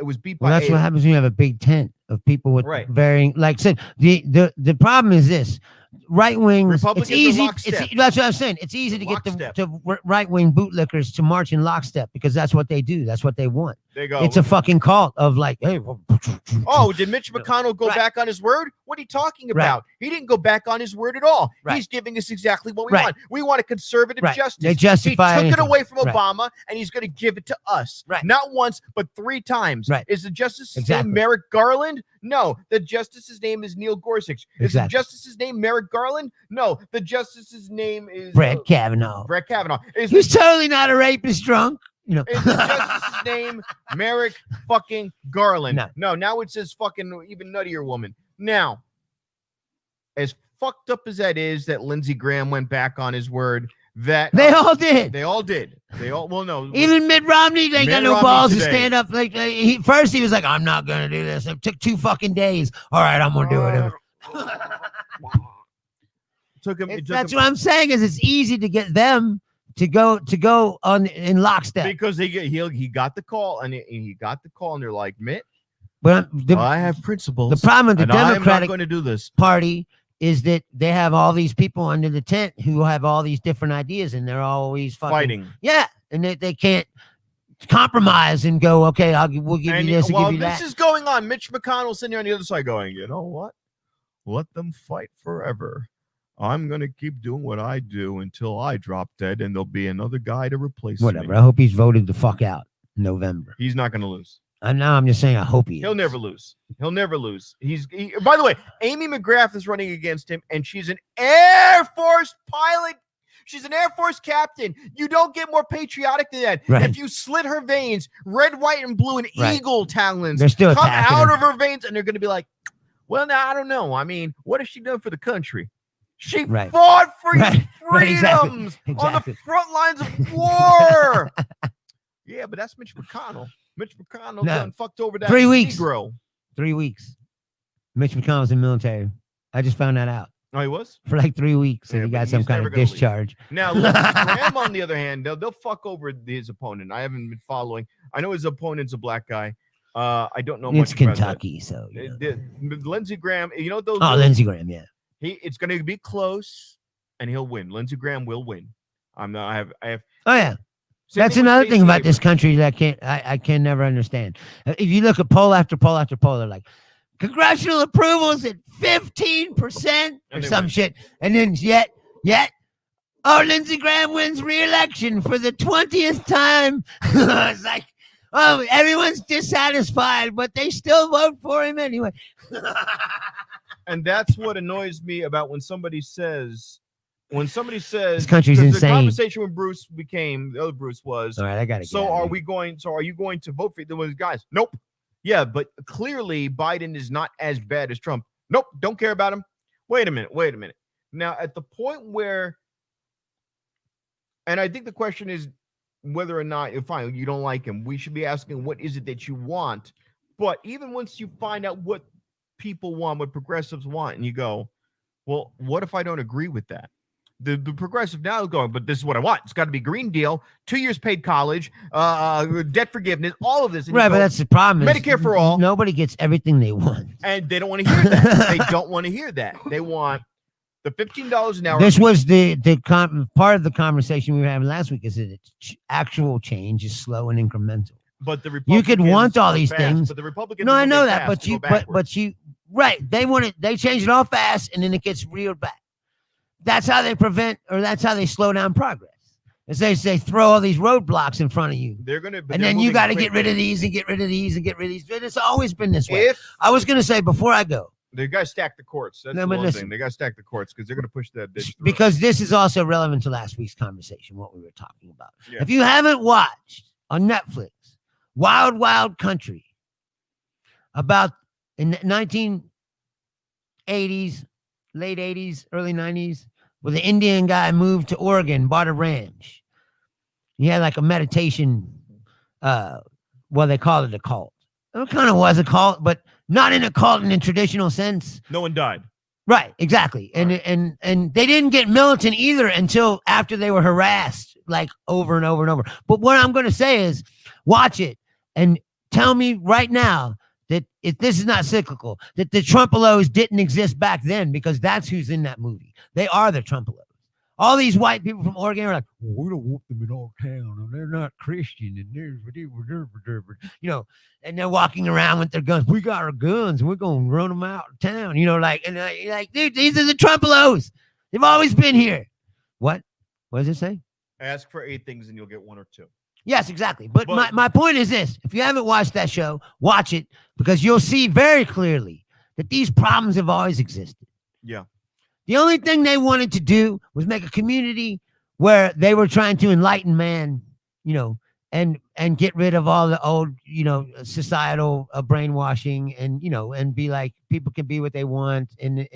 was beat by, that's what happens when you have a big tent of people with varying. Like I said, the problem is this: right wings. It's easy. That's what I'm saying. It's easy to get the right wing bootlickers to march in lockstep because that's what they do. That's what they want. There you go. It's a fucking cult of like, hey. Oh, did Mitch McConnell go back on his word? What are you talking about? He didn't go back on his word at all. He's giving us exactly what we want. We want a conservative justice. They justify he took it away from Obama, and he's going to give it to us. Not once, but 3 times. Is the justice's name Merrick Garland? No. The justice's name is Neil Gorsuch. Is the justice's name Merrick Garland? No. The justice's name is Brett Kavanaugh. Brett Kavanaugh. He's totally not a rapist drunk. You know, is the justice's name Merrick fucking Garland? No, now it says fucking even nuttier woman. Now, as fucked up as that is, that Lindsey Graham went back on his word, that they all did. They all did. They all, well, no. Even Mitt Romney, they got no balls to stand up. Like first, he was like, "I'm not gonna do this." It took 2 fucking days. All right, I'm gonna do it. That's what I'm saying. Is it's easy to get them to go on in lockstep because he got the call and he got the call and they're like, Mitt, but I have principles. The problem with the Democratic going to do this Party is that they have all these people under the tent who have all these different ideas and they're always fighting. Yeah, and they can't compromise and go, okay, we'll give And you this, while give you this that. is going on, Mitch McConnell sitting on the other side going, you know what? Let them fight forever. I'm going to keep doing what I do until I drop dead, and there'll be another guy to replace Whatever. me. I hope he's voted the fuck out in November. He's not going to lose. I'm just saying I hope he He'll is. never lose. He'll never lose. By the way, Amy McGrath is running against him, and she's an Air Force pilot. She's an Air Force captain. You don't get more patriotic than that. Right. If you slit her veins, red, white, and blue, and Right. eagle talons They're still come attacking out her. of her veins, and they're going to be like, well, now, I don't know. I mean, what has she done for the country? She Right. fought for Right. Right, exactly. freedoms on Exactly. the front lines of war. Yeah, but that's Mitch McConnell. Mitch McConnell No. done fucked over that 3 weeks. Negro. 3 weeks. Mitch McConnell's in the military. I just found that out. Oh, he was? For like 3 weeks. So Yeah, he but got some he's kind never of gonna leave. discharge. Now, Lindsey Graham, on the other hand, they'll fuck over his opponent. I haven't been following. I know his opponent's a black guy. I don't know It's much about that. Kentucky, so. You know. Lindsey Graham, you know what those? Oh, Lindsey Graham, yeah. It's going to be close, and he'll win. Lindsey Graham will win. I have. Oh, yeah. Same That's thing with another Stacey thing about this Abrams. country that I can never understand. If you look at poll after poll after poll, they're like, congressional approvals at 15% or And they some win. shit. And then yet, Lindsey Graham wins re-election for the 20th time. It's like, oh, everyone's dissatisfied, but they still vote for him anyway. And that's what annoys me about when somebody says, This country's 'cause insane. The conversation when Bruce became, the other Bruce was, All right, I got to so are you going to vote for those guys? Nope. Yeah, but clearly Biden is not as bad as Trump. Nope, don't care about him. Wait a minute. Now, at the point where, and I think the question is whether or not, fine, you don't like him, we should be asking, what is it that you want? But even once you find out what people want, what progressives want, and you go, well, what if I don't agree with that? The progressive now is going, but this is what I want. It's got to be Green Deal, 2 years paid college, debt forgiveness, all of this. And you Right, go, but that's the problem. is Medicare for all. Nobody gets everything they want. and they don't want to hear that. They don't want to hear that. They want the $15 an hour. This was the part of the conversation we were having last week is that actual change is slow and incremental. But the You Republicans could want all are these fast, things. But the Republicans, No, I are know moving that, fast to go backwards. right. They want it. They change it all fast, and then it gets reeled back. That's how they prevent, or that's how they slow down progress. Is they throw all these roadblocks in front of you, They're gonna, but and they're then you moving got to get rid quickly. of these and get rid of these and get rid of these. It's always been this way. If I was going to say before I go, they got to stack the courts, that's No, the but one listen. thing. They got to stack the courts because they're going to push that bitch through. because this is also relevant to last week's conversation, what we were talking about. Yeah. If you haven't watched on Netflix, Wild Wild Country, about in the 1980s, late 80s, early 90s, where the Indian guy moved to Oregon, bought a ranch. He had like a meditation, well, they call it a cult. It kind of was a cult, but not in a cult in a traditional sense. no one died. Right, exactly. And they didn't get militant either until after they were harassed like over and over and over. But what I'm going to say is watch it and tell me right now that if this is not cyclical, that the Trumpelos didn't exist back then, because that's who's in that movie. They are the Trumpelos. All these white people from Oregon are like, well, we don't want them in our town, and they're not Christian, and they're, you know, and they're walking around with their guns. We got our guns, and we're going to run them out of town, you know, like, and you're like, dude, these are the Trumpelos. They've always been here. What? What does it say? Ask for 8 things and you'll get 1 or 2. Yes, exactly. But But- my point is this. If you haven't watched that show, watch it, because you'll see very clearly that these problems have always existed. Yeah. The only thing they wanted to do was make a community where they were trying to enlighten man, you know, and get rid of all the old, you know, societal brainwashing, and, you know, and be like, people can be what they want in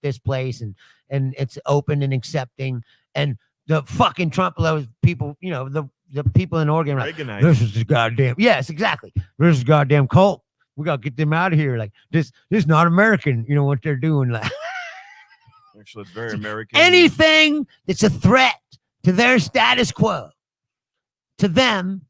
this place, and it's open and accepting. And the fucking Trumpelos people, you know, the people in Oregon, are like, Reaganite. this is the goddamn, yes, exactly. This is a goddamn cult. We got to get them out of here. Like, this is not American, you know, what they're doing. Like, Actually, it's very American. anything that's a threat to their status quo, to them,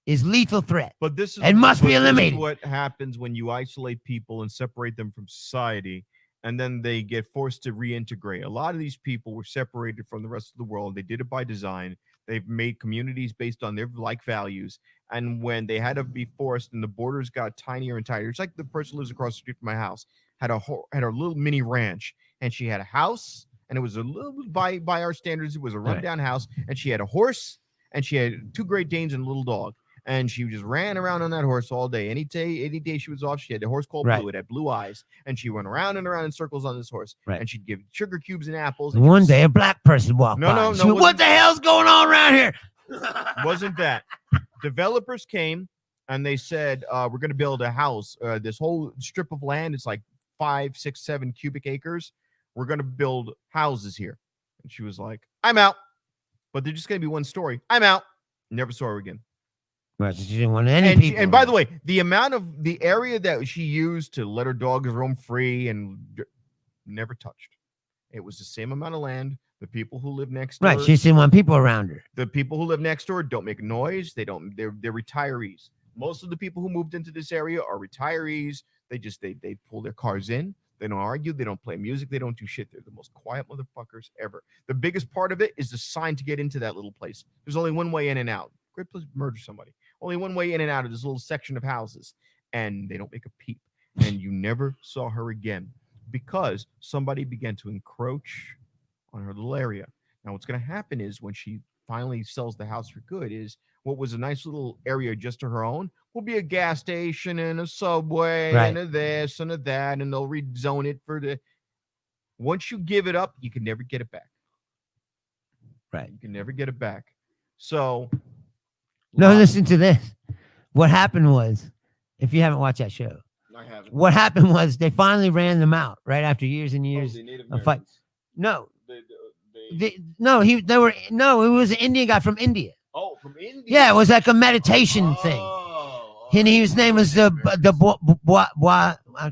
is lethal threat. But this is and must be but this is eliminated. what happens when you isolate people and separate them from society, and then they get forced to reintegrate. A lot of these people were separated from the rest of the world. They did it by design. They've made communities based on their like values, And when they had to be forced and the borders got tinier and tinier, it's like the person who lives across the street from my house had a little mini ranch, and she had a house, and it was a little by our standards, it was a rundown house, and she had a horse, and she had 2 Great Danes and a little dog, and she just ran around on that horse all day. Any day she was off, she had a horse called Blue. It had blue eyes, and she went around and around in circles on this horse, and she'd give sugar cubes and apples. And one day, a black person walked by. No. Went, what the hell's going on around here? Wasn't that? Developers came and they said, we're going to build a house. This whole strip of land, it's like 5, 6, 7 cubic acres. We're going to build houses here. And she was like, I'm out. But they're just going to be 1 story. I'm out. Never saw her again. Right, she didn't want any people. And by the way, the amount of the area that she used to let her dogs roam free and never touched. It was the same amount of land. The people who live next door. Right, she didn't want people around her. The people who live next door don't make noise. They're retirees. Most of the people who moved into this area are retirees. They pull their cars in. They don't argue. They don't play music. They don't do shit. They're the most quiet motherfuckers ever. The biggest part of it is the sign to get into that little place. There's only one way in and out. Great place to murder somebody. Only one way in and out of this little section of houses. And they don't make a peep. And you never saw her again because somebody began to encroach on her little area. Now, what's going to happen is when she finally sells the house for good is what was a nice little area just to her own will be a gas station and a Subway and a this and a that, and they'll rezone it for the. Once you give it up, you can never get it back. Right. You can never get it back. So. No, listen to this. What happened was, if you haven't watched that show, I haven't. What happened was they finally ran them out right after years and years of fight. No. It was an Indian guy from India. Oh, from India. Yeah, it was like a meditation thing. And his name was I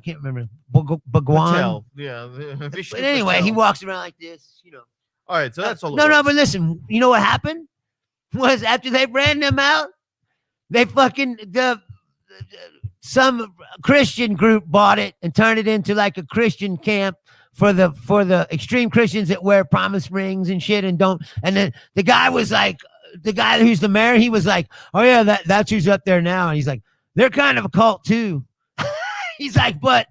can't remember. Bhagwan. Yeah. But anyway, he walks around like this, All right, so that's all. No, but listen, you know what happened? Was after they ran them out, they some Christian group bought it and turned it into like a Christian camp for the extreme Christians that wear promise rings and shit and don't. And then the guy was like, the guy who's the mayor, he was like, oh yeah, that's who's up there now. And he's like, they're kind of a cult too. He's like, but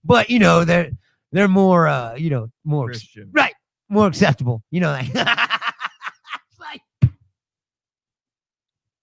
they're more more Christian. Right, more acceptable. Like.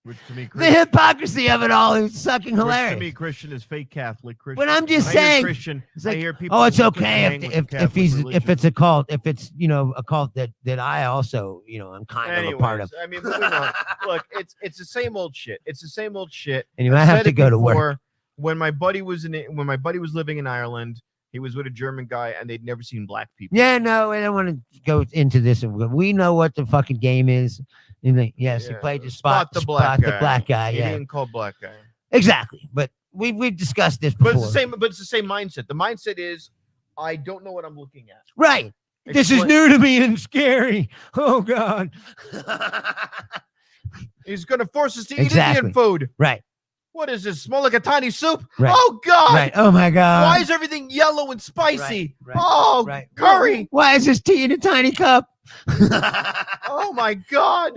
Which to me, the hypocrisy of it all is fucking hilarious. Which to me, Christian is fake Catholic. Christian. But I'm just saying, Christian. It's like, I hear people. Oh, it's okay if it's a cult, if it's a cult that I also I'm kind of a part of. I mean, moving on. Look, it's the same old shit. It's the same old shit. And you might have to go to work. When my buddy was living in Ireland, he was with a German guy, and they'd never seen black people. Yeah, no, I don't want to go into this. We know what the fucking game is. He played the spot the black guy. He Yeah, didn't call black guy. Exactly. But we've discussed this before. But it's the same mindset. The mindset is, I don't know what I'm looking at. Right. This is new to me and scary. Oh God. He's gonna force us to eat Indian food. Right. What is this? Smell like a tiny soup? Right. Oh God! Right. Oh my God! Why is everything yellow and spicy? Right. Oh, curry! Why is this tea in a tiny cup? Oh my God!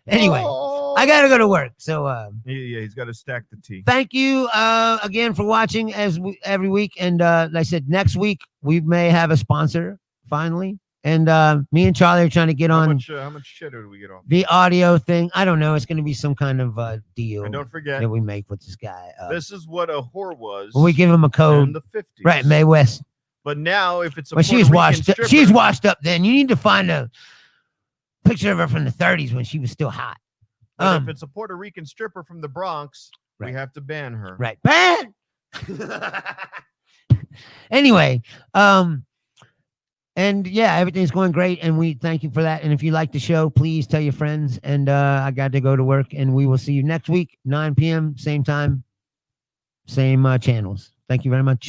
Anyway, I gotta go to work. So yeah, he's got to stack the tea. Thank you again for watching every week. And like I said, next week we may have a sponsor finally. And me and Charlie are trying to get on. How much shit do we get off? The audio thing. I don't know. It's going to be some kind of deal. And don't forget that we make with this guy. This is what a whore was. When we give him a code in the 50s. Right, Mae West. But now, if it's a she's washed up. Then you need to find a picture of her from the 30s when she was still hot. If it's a Puerto Rican stripper from the Bronx, we have to ban her. Right, ban. Anyway, and yeah, everything's going great, and we thank you for that. And if you like the show, please tell your friends. And I got to go to work, and we will see you next week, 9 p.m., same time, same channels. Thank you very much.